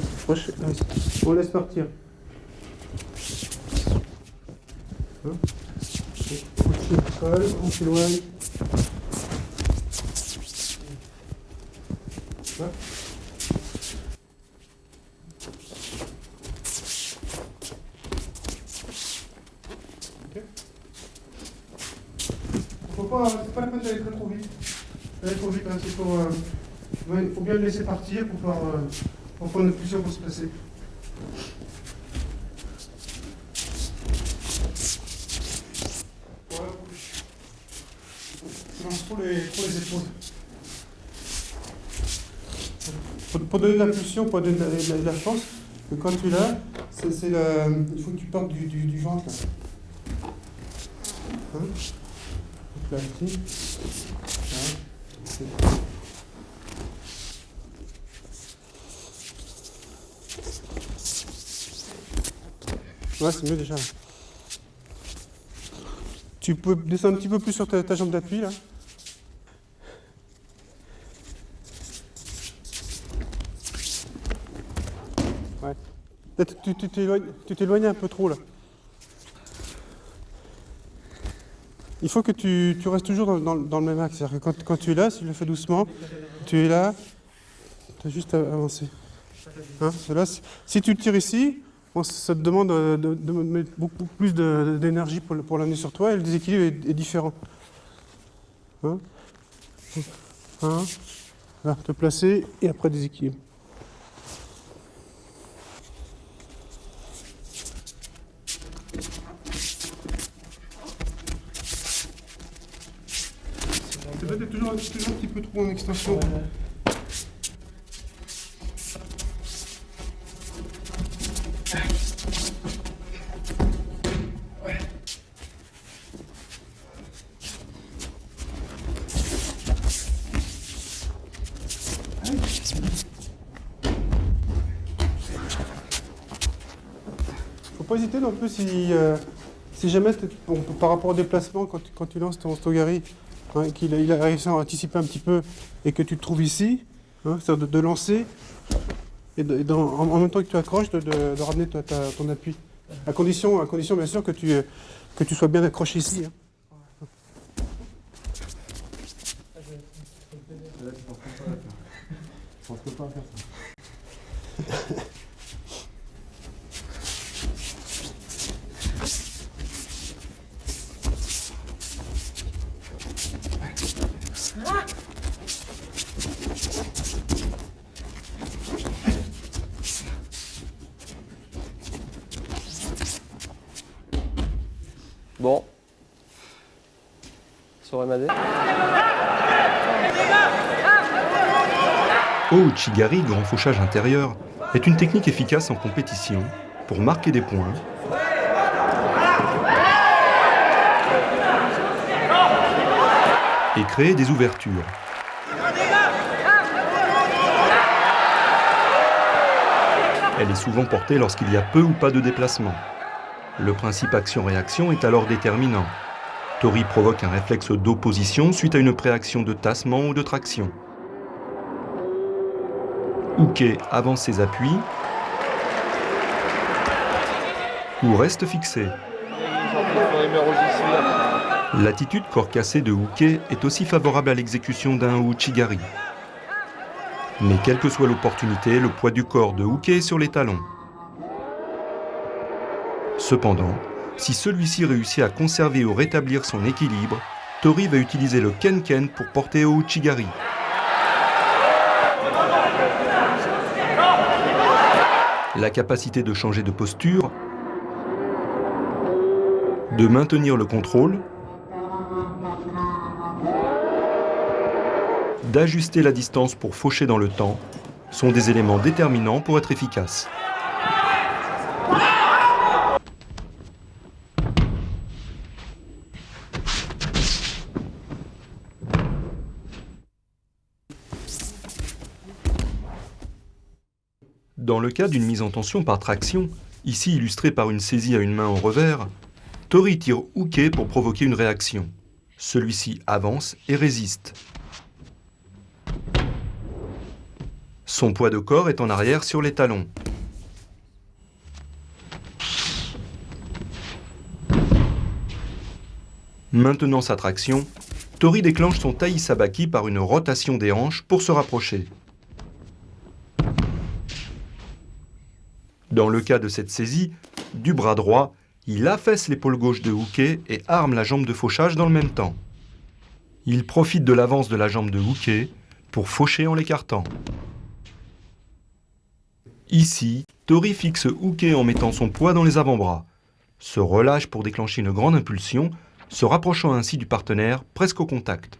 [SPEAKER 3] on laisse partir. Hein, Ochi colle, on s'éloigne. Hein. C'est pas la peine d'aller très trop vite. D'aller trop vite, hein, il faut bien le laisser partir pour prendre une position pour se placer. Voilà. Je lance trop les épaules. Pour donner de l'impulsion, pour donner de la force, que quand tu l'as, il faut que tu partes du ventre. Là. Hein? Donc là, ici. Ouais, c'est mieux déjà. Tu peux descendre un petit peu plus sur ta jambe d'appui là. Ouais. Là, tu t'éloignes un peu trop là. Il faut que tu restes toujours dans le même axe. C'est-à-dire que quand tu es là, si tu le fais doucement, tu es là, tu as juste à avancer. Hein? Là, si tu tires ici, bon, ça te demande de mettre beaucoup plus d'énergie pour l'amener sur toi et le déséquilibre est différent. Hein? Là, te placer et après déséquilibre. C'est peut-être toujours un petit peu trop en extension. Faut pas hésiter non plus si jamais, par rapport au déplacement, quand tu lances ton Stogari, hein, qu'il a réussi à anticiper un petit peu et que tu te trouves ici, hein, c'est-à-dire de lancer et en même temps que tu accroches, de ramener ton appui. À condition bien sûr que tu sois bien accroché ici. Hein.
[SPEAKER 2] Bon. Ça aurait m'aider.
[SPEAKER 1] Ouchigari, grand fauchage intérieur, est une technique efficace en compétition pour marquer des points et créer des ouvertures. Elle est souvent portée lorsqu'il y a peu ou pas de déplacement. Le principe action-réaction est alors déterminant. Tori provoque un réflexe d'opposition suite à une préaction de tassement ou de traction. Uke avance ses appuis ou reste fixé. L'attitude corps cassé de Uke est aussi favorable à l'exécution d'un Ouchigari. Mais quelle que soit l'opportunité, le poids du corps de Uke est sur les talons. Cependant, si celui-ci réussit à conserver ou rétablir son équilibre, Tori va utiliser le Ken-Ken pour porter au Ouchigari. La capacité de changer de posture, de maintenir le contrôle, d'ajuster la distance pour faucher dans le temps, sont des éléments déterminants pour être efficace. Dans le cas d'une mise en tension par traction, ici illustrée par une saisie à une main au revers, Tori tire Uke pour provoquer une réaction. Celui-ci avance et résiste. Son poids de corps est en arrière sur les talons. Maintenant sa traction, Tori déclenche son Tai Sabaki par une rotation des hanches pour se rapprocher. Dans le cas de cette saisie, du bras droit, il affaisse l'épaule gauche de Uke et arme la jambe de fauchage dans le même temps. Il profite de l'avance de la jambe de Uke pour faucher en l'écartant. Ici, Tori fixe Uke en mettant son poids dans les avant-bras, se relâche pour déclencher une grande impulsion, se rapprochant ainsi du partenaire presque au contact.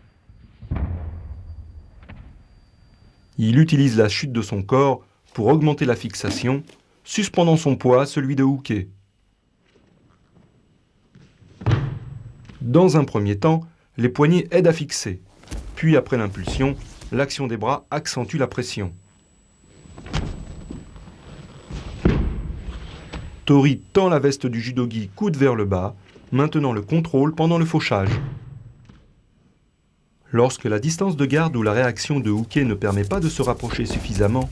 [SPEAKER 1] Il utilise la chute de son corps pour augmenter la fixation, suspendant son poids à celui de Uke. Dans un premier temps, les poignets aident à fixer. Puis après l'impulsion, l'action des bras accentue la pression. Tori tend la veste du judogi coude vers le bas, maintenant le contrôle pendant le fauchage. Lorsque la distance de garde ou la réaction de Uke ne permet pas de se rapprocher suffisamment,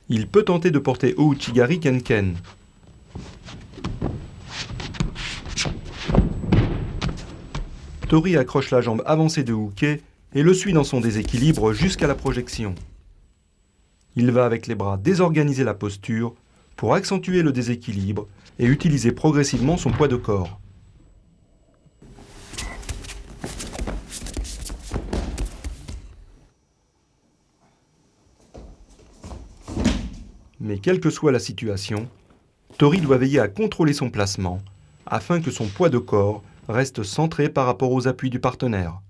[SPEAKER 1] il peut tenter de porter Ouchigari Kenken. Tori accroche la jambe avancée de Uke et le suit dans son déséquilibre jusqu'à la projection. Il va avec les bras désorganiser la posture pour accentuer le déséquilibre et utiliser progressivement son poids de corps. Mais quelle que soit la situation, Tori doit veiller à contrôler son placement afin que son poids de corps reste centré par rapport aux appuis du partenaire.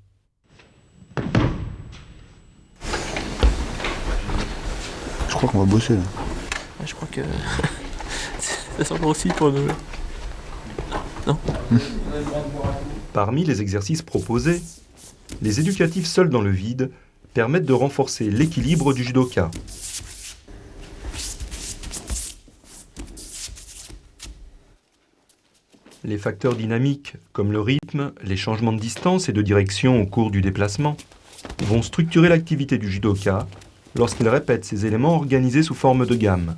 [SPEAKER 7] Je crois qu'on va bosser là.
[SPEAKER 4] Je crois que ça semble aussi pour nous. Non.
[SPEAKER 1] Parmi les exercices proposés, les éducatifs seuls dans le vide permettent de renforcer l'équilibre du judoka. Les facteurs dynamiques, comme le rythme, les changements de distance et de direction au cours du déplacement, vont structurer l'activité du judoka lorsqu'il répète ces éléments organisés sous forme de gamme.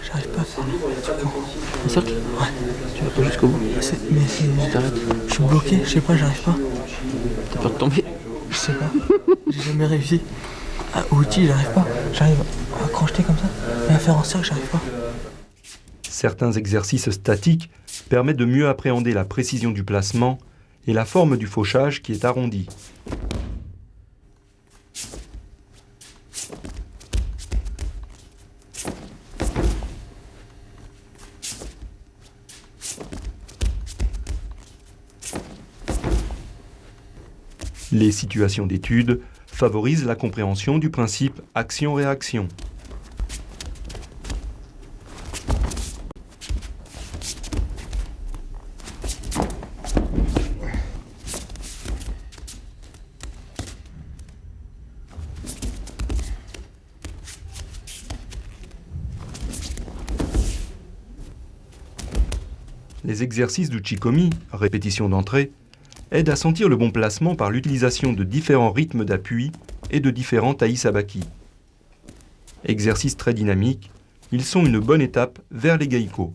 [SPEAKER 4] J'arrive pas à faire. Un cercle? Ouais. Tu vas pas jusqu'au bout. Je t'arrête. Je suis bloqué, je sais pas, j'arrive pas. T'as peur de tomber? Je sais pas. J'ai jamais réussi. À outil, j'arrive pas. J'arrive à crocheter comme ça. Mais à faire en cercle, j'arrive pas.
[SPEAKER 1] Certains exercices statiques permettent de mieux appréhender la précision du placement et la forme du fauchage qui est arrondi. Les situations d'étude favorisent la compréhension du principe action-réaction. Les exercices d'Uchikomi, répétition d'entrée, aident à sentir le bon placement par l'utilisation de différents rythmes d'appui et de différents taï-sabaki. Exercices très dynamiques, ils sont une bonne étape vers les geiko.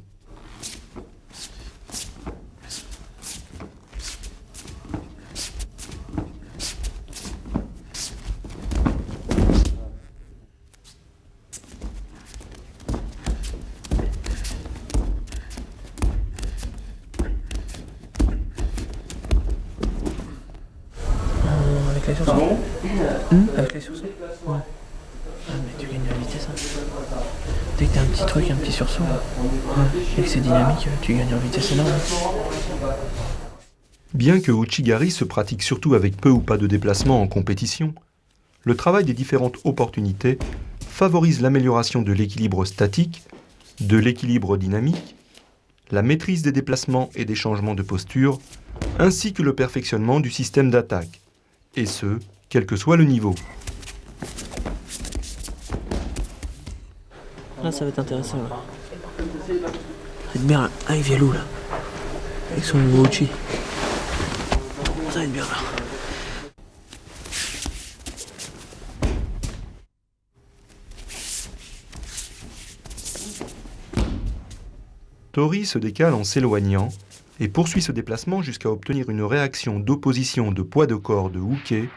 [SPEAKER 4] Avec les sursauts. Avec les sursauts. Ouais. Ah, mais tu gagnes en vitesse. Hein. Dès que t'as un petit truc, un petit sursaut, et que c'est dynamique, tu gagnes en vitesse énorme.
[SPEAKER 1] Bien que Ouchigari se pratique surtout avec peu ou pas de déplacement en compétition, le travail des différentes opportunités favorise l'amélioration de l'équilibre statique, de l'équilibre dynamique, la maîtrise des déplacements et des changements de posture, ainsi que le perfectionnement du système d'attaque, et ce, quel que soit le niveau.
[SPEAKER 4] Là, ça va être intéressant. Là. Edmer, il vient loup là. Avec son nouveau Uchi. Ça va être bien là.
[SPEAKER 1] Tori se décale en s'éloignant et poursuit ce déplacement jusqu'à obtenir une réaction d'opposition de poids de corps de Uke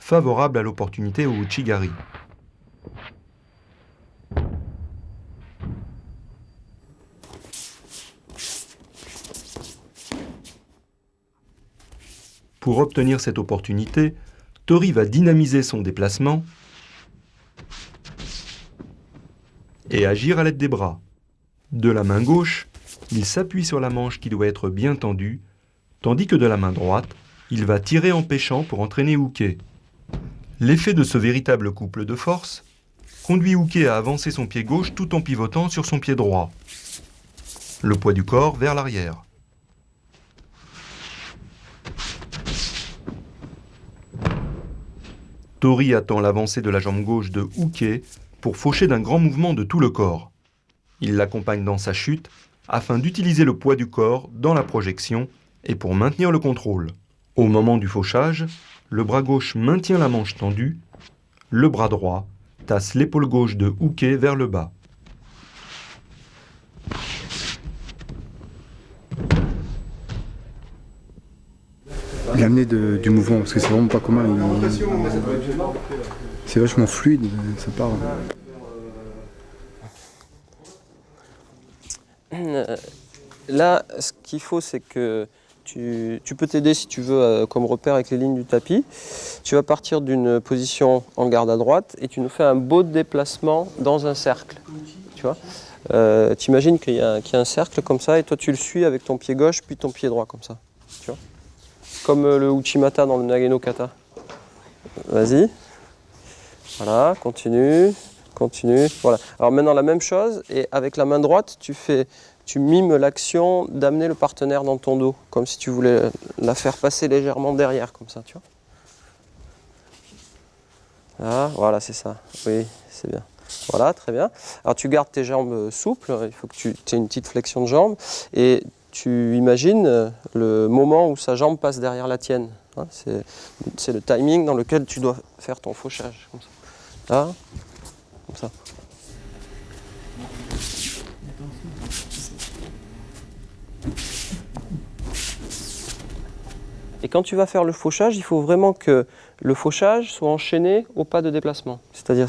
[SPEAKER 1] favorable à l'opportunité au Ouchigari. Pour obtenir cette opportunité, Tori va dynamiser son déplacement et agir à l'aide des bras. De la main gauche, il s'appuie sur la manche qui doit être bien tendue, tandis que de la main droite, il va tirer en pêchant pour entraîner Uke. L'effet de ce véritable couple de force conduit Uke à avancer son pied gauche tout en pivotant sur son pied droit. Le poids du corps vers l'arrière. Tori attend l'avancée de la jambe gauche de Uke pour faucher d'un grand mouvement de tout le corps. Il l'accompagne dans sa chute afin d'utiliser le poids du corps dans la projection et pour maintenir le contrôle. Au moment du fauchage, le bras gauche maintient la manche tendue, le bras droit tasse l'épaule gauche de Uke vers le bas.
[SPEAKER 7] L'amener du mouvement, parce que c'est vraiment pas commun. C'est vachement fluide, ça part.
[SPEAKER 2] Là, ce qu'il faut, c'est que tu peux t'aider si tu veux comme repère avec les lignes du tapis. Tu vas partir d'une position en garde à droite et tu nous fais un beau déplacement dans un cercle. Tu vois, t'imagines qu'il y a un cercle comme ça et toi tu le suis avec ton pied gauche puis ton pied droit comme ça. Tu vois, comme le Uchimata dans le Nage no Kata. Vas-y. Voilà, continue. Voilà. Alors maintenant la même chose et avec la main droite tu mimes l'action d'amener le partenaire dans ton dos, comme si tu voulais la faire passer légèrement derrière, comme ça, tu vois. Là, voilà, c'est ça. Oui, c'est bien. Voilà, très bien. Alors tu gardes tes jambes souples, il faut que tu aies une petite flexion de jambes, et tu imagines le moment où sa jambe passe derrière la tienne. Hein, c'est le timing dans lequel tu dois faire ton fauchage, comme ça. Là, comme ça. Et quand tu vas faire le fauchage, il faut vraiment que le fauchage soit enchaîné au pas de déplacement. C'est-à-dire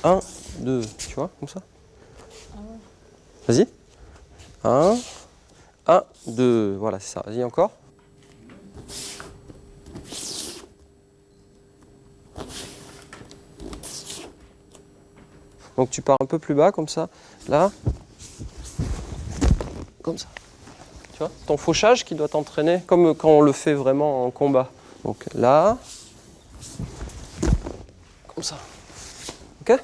[SPEAKER 2] 1, 2, tu vois, comme ça. Vas-y. 1, 2, voilà, c'est ça. Vas-y encore. Donc tu pars un peu plus bas, comme ça. Là. Comme ça. Tu vois, ton fauchage qui doit t'entraîner, comme quand on le fait vraiment en combat. Donc là, comme ça. Ok ?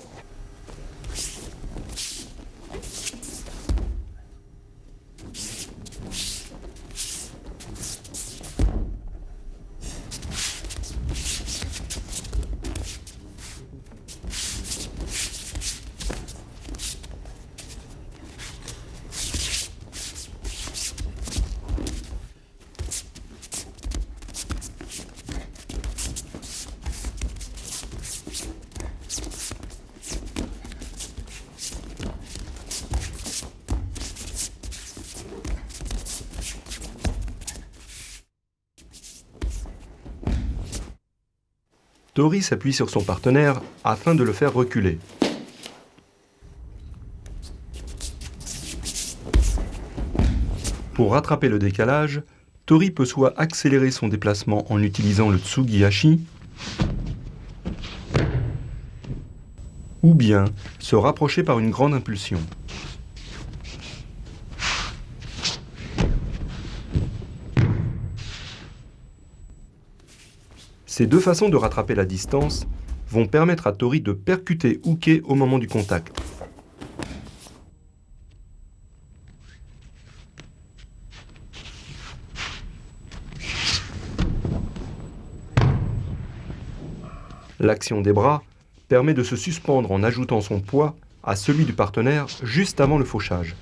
[SPEAKER 1] Tori s'appuie sur son partenaire afin de le faire reculer. Pour rattraper le décalage, Tori peut soit accélérer son déplacement en utilisant le Tsugi-hachi, ou bien se rapprocher par une grande impulsion. Ces deux façons de rattraper la distance vont permettre à Tori de percuter Uke au moment du contact. L'action des bras permet de se suspendre en ajoutant son poids à celui du partenaire juste avant le fauchage.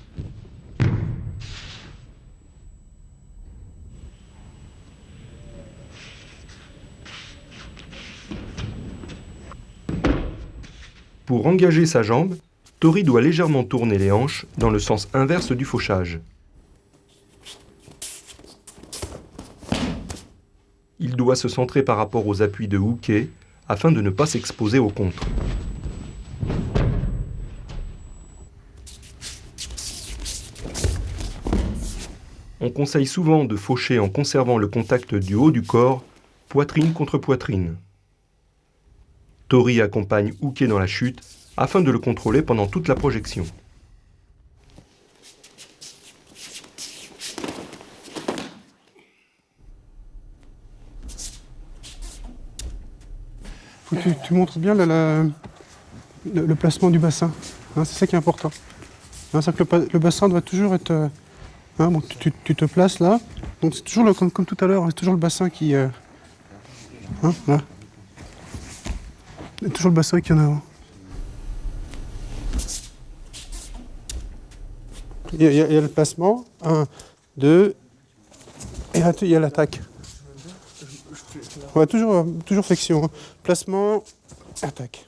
[SPEAKER 1] Pour engager sa jambe, Tori doit légèrement tourner les hanches dans le sens inverse du fauchage. Il doit se centrer par rapport aux appuis de Uke afin de ne pas s'exposer au contre. On conseille souvent de faucher en conservant le contact du haut du corps, poitrine contre poitrine. Tori accompagne Uke dans la chute afin de le contrôler pendant toute la projection.
[SPEAKER 3] faut que tu montres bien le placement du bassin. Hein, c'est ça qui est important. Hein, c'est que le bassin doit toujours être... hein, bon, tu te places là. Donc c'est toujours, comme tout à l'heure, c'est toujours le bassin qui... hein, là. C'est toujours le bassin qui est en avant. Il y a le placement. 1, 2... Et là, il y a l'attaque. Ouais, toujours flexion. Hein. Placement, attaque.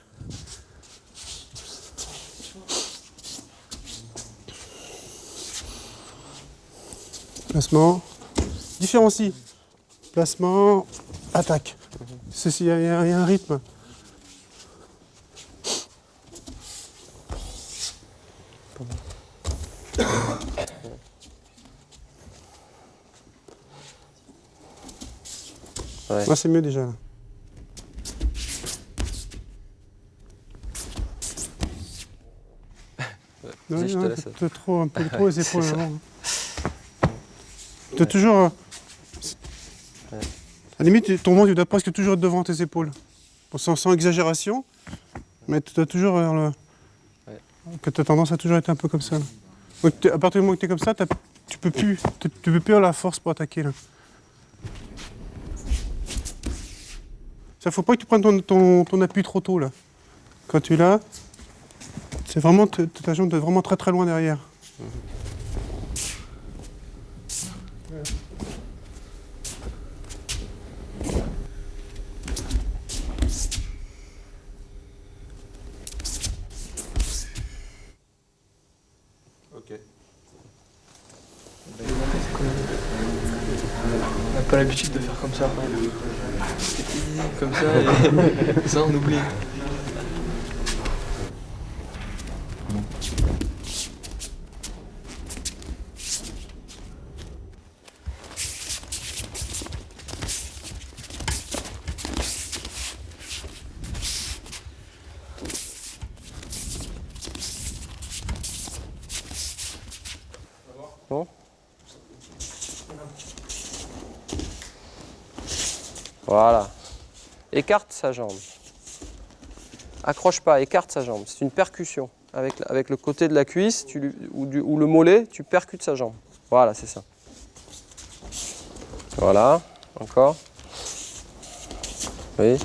[SPEAKER 3] Placement, différencie. Placement, attaque. Il y a un rythme.
[SPEAKER 2] Ouais.
[SPEAKER 3] Moi, c'est mieux déjà. Là.
[SPEAKER 2] Vas-y, je te laisse.
[SPEAKER 3] Un peu trop les épaules
[SPEAKER 2] c'est ça.
[SPEAKER 3] avant. Tu as toujours... à la limite, ton ventre, tu dois presque toujours être devant tes épaules. Bon, sans exagération, mais tu dois toujours... que tu as tendance à toujours être un peu comme ça. Là. Donc, à partir du moment où tu es comme ça, tu peux plus avoir la force pour attaquer. Là. Ça, faut pas que tu prennes ton appui trop tôt. Là. Quand tu es là, c'est vraiment... ta jambe doit être vraiment très très loin derrière.
[SPEAKER 4] On n'a pas l'habitude de faire comme ça. Comme ça, et ça on oublie.
[SPEAKER 2] Bon. Voilà. Écarte sa jambe. Accroche pas, écarte sa jambe. C'est une percussion. Avec le côté de la cuisse ou le mollet, tu percutes sa jambe. Voilà, c'est ça. Voilà. Encore. Oui.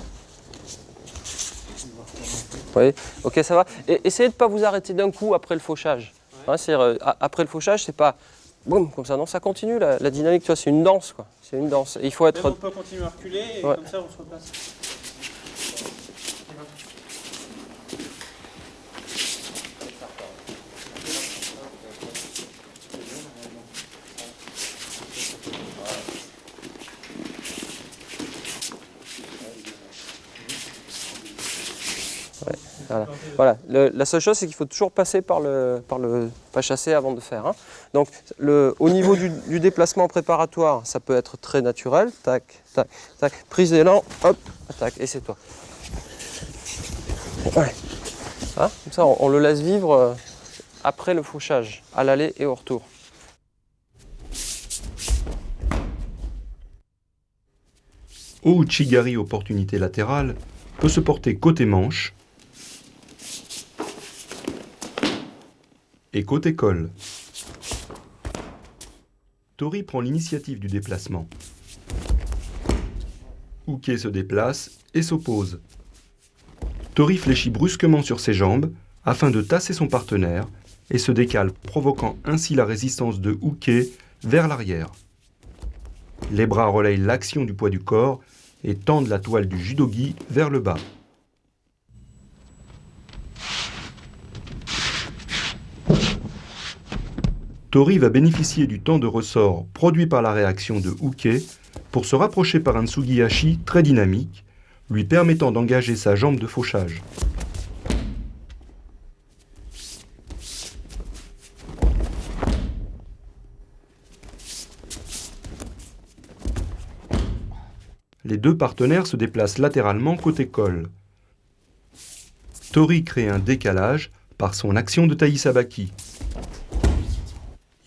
[SPEAKER 2] Oui. Ok, ça va. Et essayez de ne pas vous arrêter d'un coup après le fauchage. Hein, après le fauchage, c'est pas boum comme ça. Non, ça continue la dynamique. Tu vois, c'est une danse, quoi. C'est une danse. Et il faut être.
[SPEAKER 6] Même on peut continuer à reculer et
[SPEAKER 2] Ouais.
[SPEAKER 6] comme ça on se replace.
[SPEAKER 2] Voilà. La seule chose, c'est qu'il faut toujours passer par le pas chasser avant de faire. Hein. Donc, au niveau du déplacement préparatoire, ça peut être très naturel. Tac, tac, tac. Prise d'élan, hop, tac, et c'est toi. Ouais. Hein, comme ça, on le laisse vivre après le fauchage, à l'aller et au retour.
[SPEAKER 1] Au Uchigari opportunité latérale peut se porter côté manche et côté col. Tori prend l'initiative du déplacement. Uke se déplace et s'oppose. Tori fléchit brusquement sur ses jambes afin de tasser son partenaire et se décale, provoquant ainsi la résistance de Uke vers l'arrière. Les bras relayent l'action du poids du corps et tendent la toile du judogi vers le bas. Tori va bénéficier du temps de ressort produit par la réaction de Uke pour se rapprocher par un Tsugihashi très dynamique, lui permettant d'engager sa jambe de fauchage. Les deux partenaires se déplacent latéralement côté col. Tori crée un décalage par son action de Taisabaki.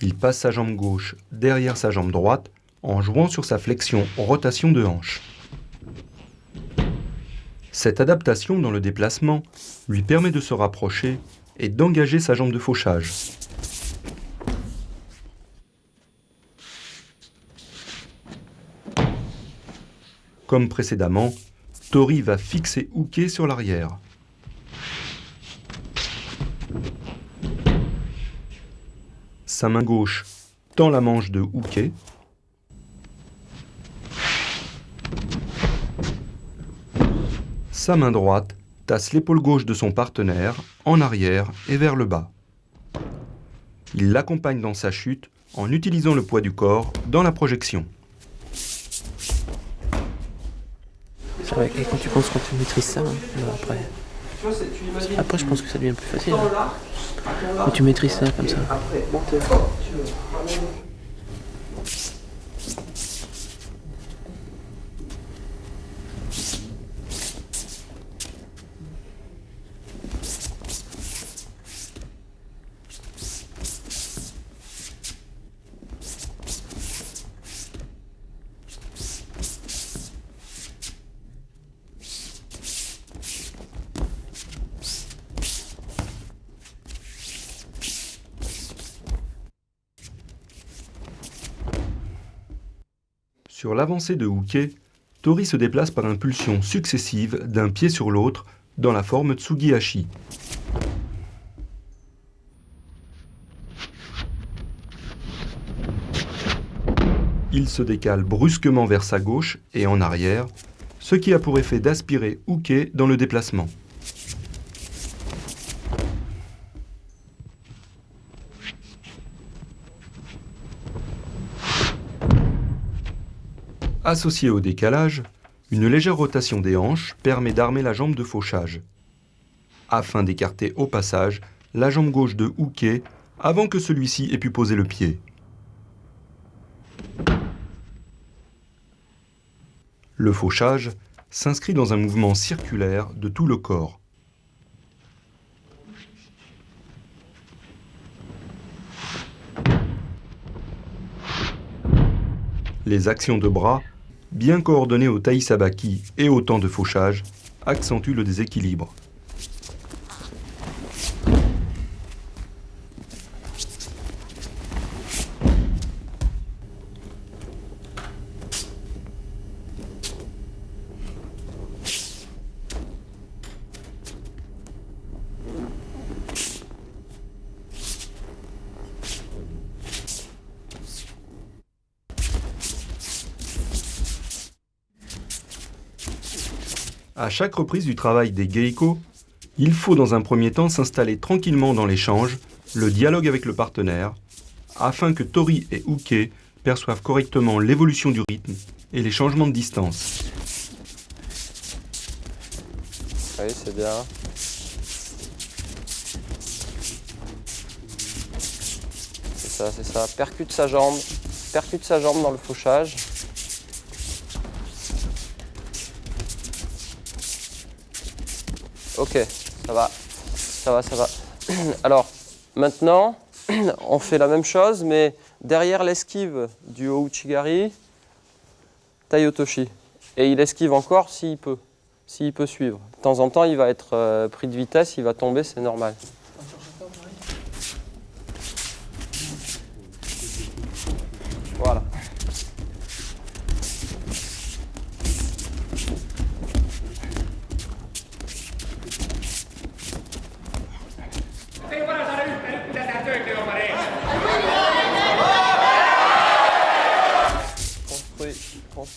[SPEAKER 1] Il passe sa jambe gauche derrière sa jambe droite en jouant sur sa flexion rotation de hanche. Cette adaptation dans le déplacement lui permet de se rapprocher et d'engager sa jambe de fauchage. Comme précédemment, Tori va fixer Uke sur l'arrière. Sa main gauche tend la manche de Uke. Sa main droite tasse l'épaule gauche de son partenaire en arrière et vers le bas. Il l'accompagne dans sa chute en utilisant le poids du corps dans la projection.
[SPEAKER 4] Et quand tu penses quand tu maîtrises ça, hein, après je pense que ça devient plus facile. Hein. Quand tu maîtrises ça comme ça.
[SPEAKER 1] Sur l'avancée de Uke, Tori se déplace par impulsions successives d'un pied sur l'autre dans la forme Tsugi-hachi. Il se décale brusquement vers sa gauche et en arrière, ce qui a pour effet d'aspirer Uke dans le déplacement. Associé au décalage, une légère rotation des hanches permet d'armer la jambe de fauchage, afin d'écarter au passage la jambe gauche de Uke avant que celui-ci ait pu poser le pied. Le fauchage s'inscrit dans un mouvement circulaire de tout le corps. Les actions de bras, bien coordonnées au taisabaki et au temps de fauchage, accentuent le déséquilibre. À chaque reprise du travail des geiko, il faut dans un premier temps s'installer tranquillement dans l'échange, le dialogue avec le partenaire, afin que Tori et Uke perçoivent correctement l'évolution du rythme et les changements de distance.
[SPEAKER 2] Oui, c'est bien. C'est ça. Percute sa jambe dans le fauchage. Ok, ça va. Alors, maintenant, on fait la même chose, mais derrière l'esquive du Ouchigari, Taiotoshi. Et il esquive encore s'il peut suivre. De temps en temps, il va être pris de vitesse, il va tomber, c'est normal. Voilà.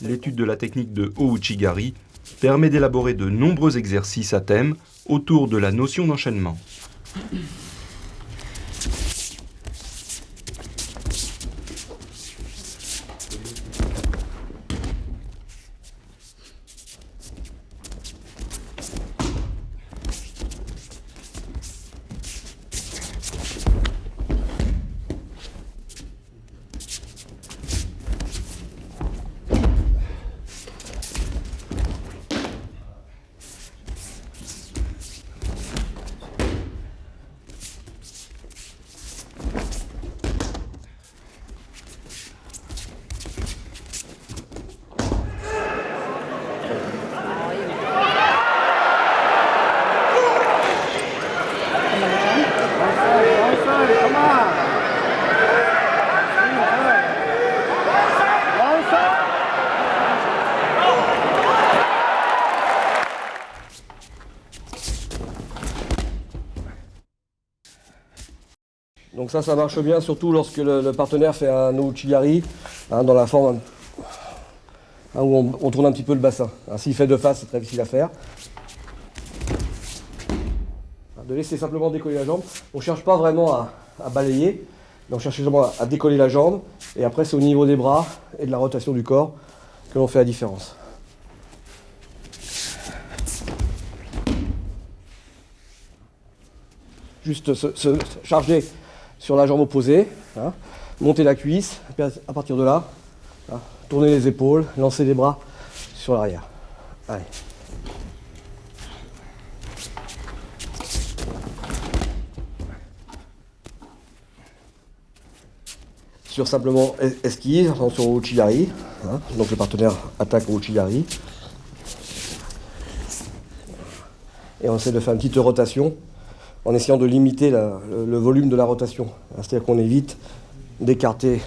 [SPEAKER 1] L'étude de la technique de Ouchigari permet d'élaborer de nombreux exercices à thème autour de la notion d'enchaînement.
[SPEAKER 5] Donc ça marche bien, surtout lorsque le partenaire fait un Ouchigari, dans la forme où on tourne un petit peu le bassin. S'il fait de face, c'est très difficile à faire. De laisser simplement décoller la jambe. On ne cherche pas vraiment à balayer, mais on cherche simplement à décoller la jambe. Et après, c'est au niveau des bras et de la rotation du corps que l'on fait la différence. Juste se charger sur la jambe opposée, monter la cuisse, et puis à partir de là, tourner les épaules, lancer les bras sur l'arrière. Allez. Sur simplement esquive, attention au Ouchigari, donc le partenaire attaque au Ouchigari. Et on essaie de faire une petite rotation en essayant de limiter le volume de la rotation. C'est-à-dire qu'on évite d'écarter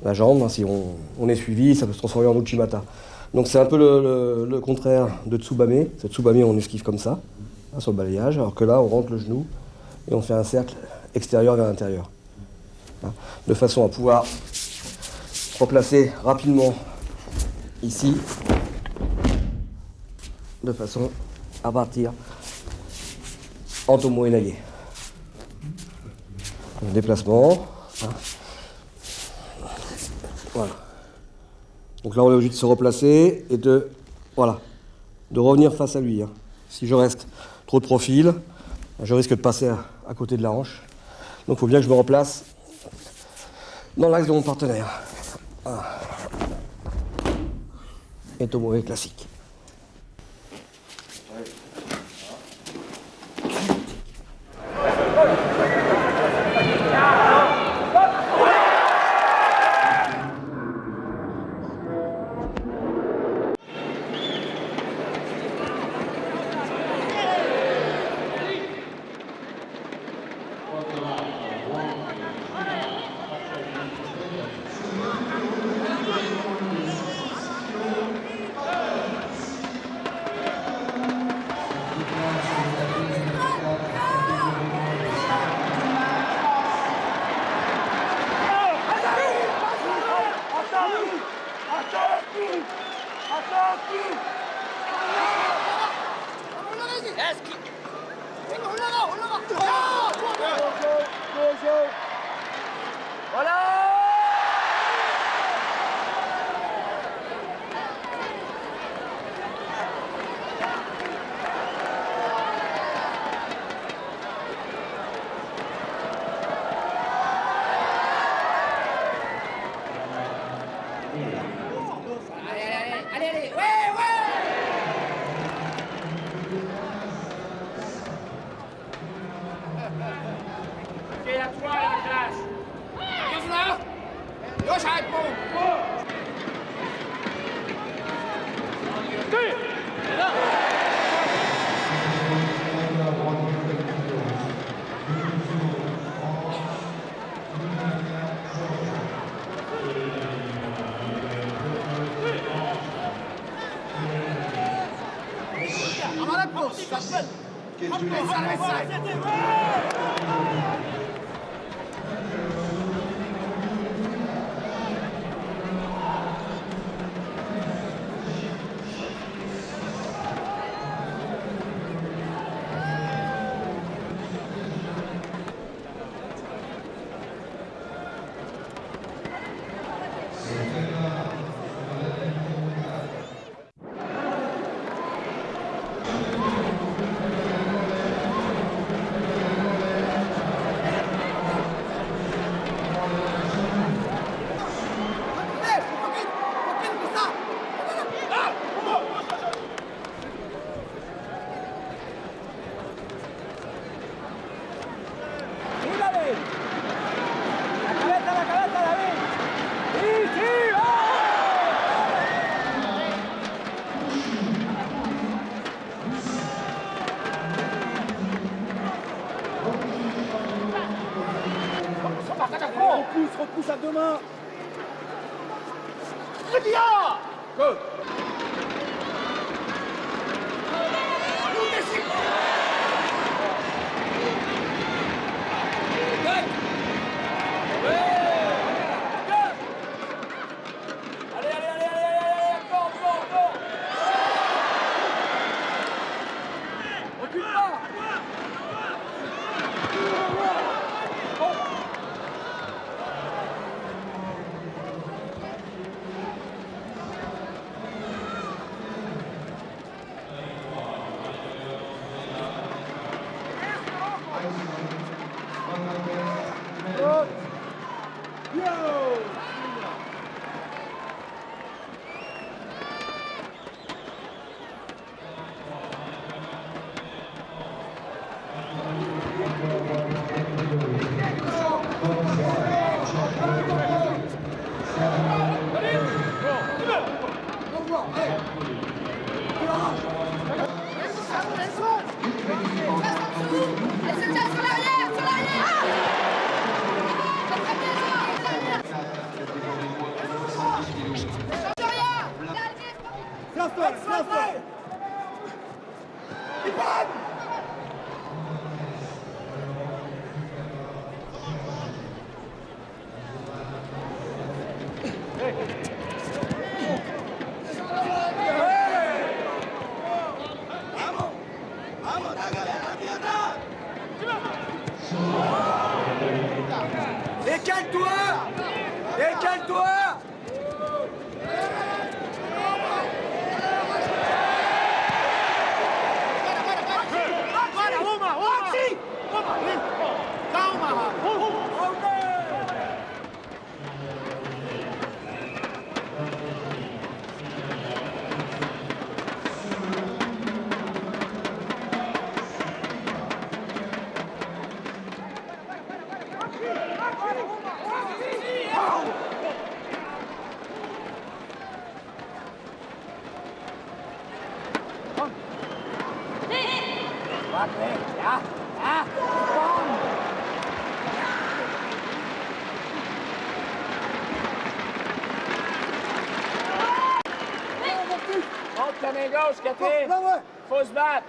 [SPEAKER 5] la jambe. Si on est suivi, ça peut se transformer en Uchimata. Donc c'est un peu le contraire de Tsubame. C'est Tsubame, on esquive comme ça, sur le balayage, alors que là, on rentre le genou et on fait un cercle extérieur vers l'intérieur. De façon à pouvoir replacer rapidement ici, de façon à partir en Tomoe Nage. Déplacement. Voilà. Donc là, on est obligé de se replacer et de revenir face à lui. Si je reste trop de profil, je risque de passer à côté de la hanche. Donc il faut bien que je me replace dans l'axe de mon partenaire. Et Tomoe classique.
[SPEAKER 8] Repousse à deux mains. Go.
[SPEAKER 5] Décale-toi! Décale-toi!
[SPEAKER 8] Monte la main gauche, Catherine. Faut se battre.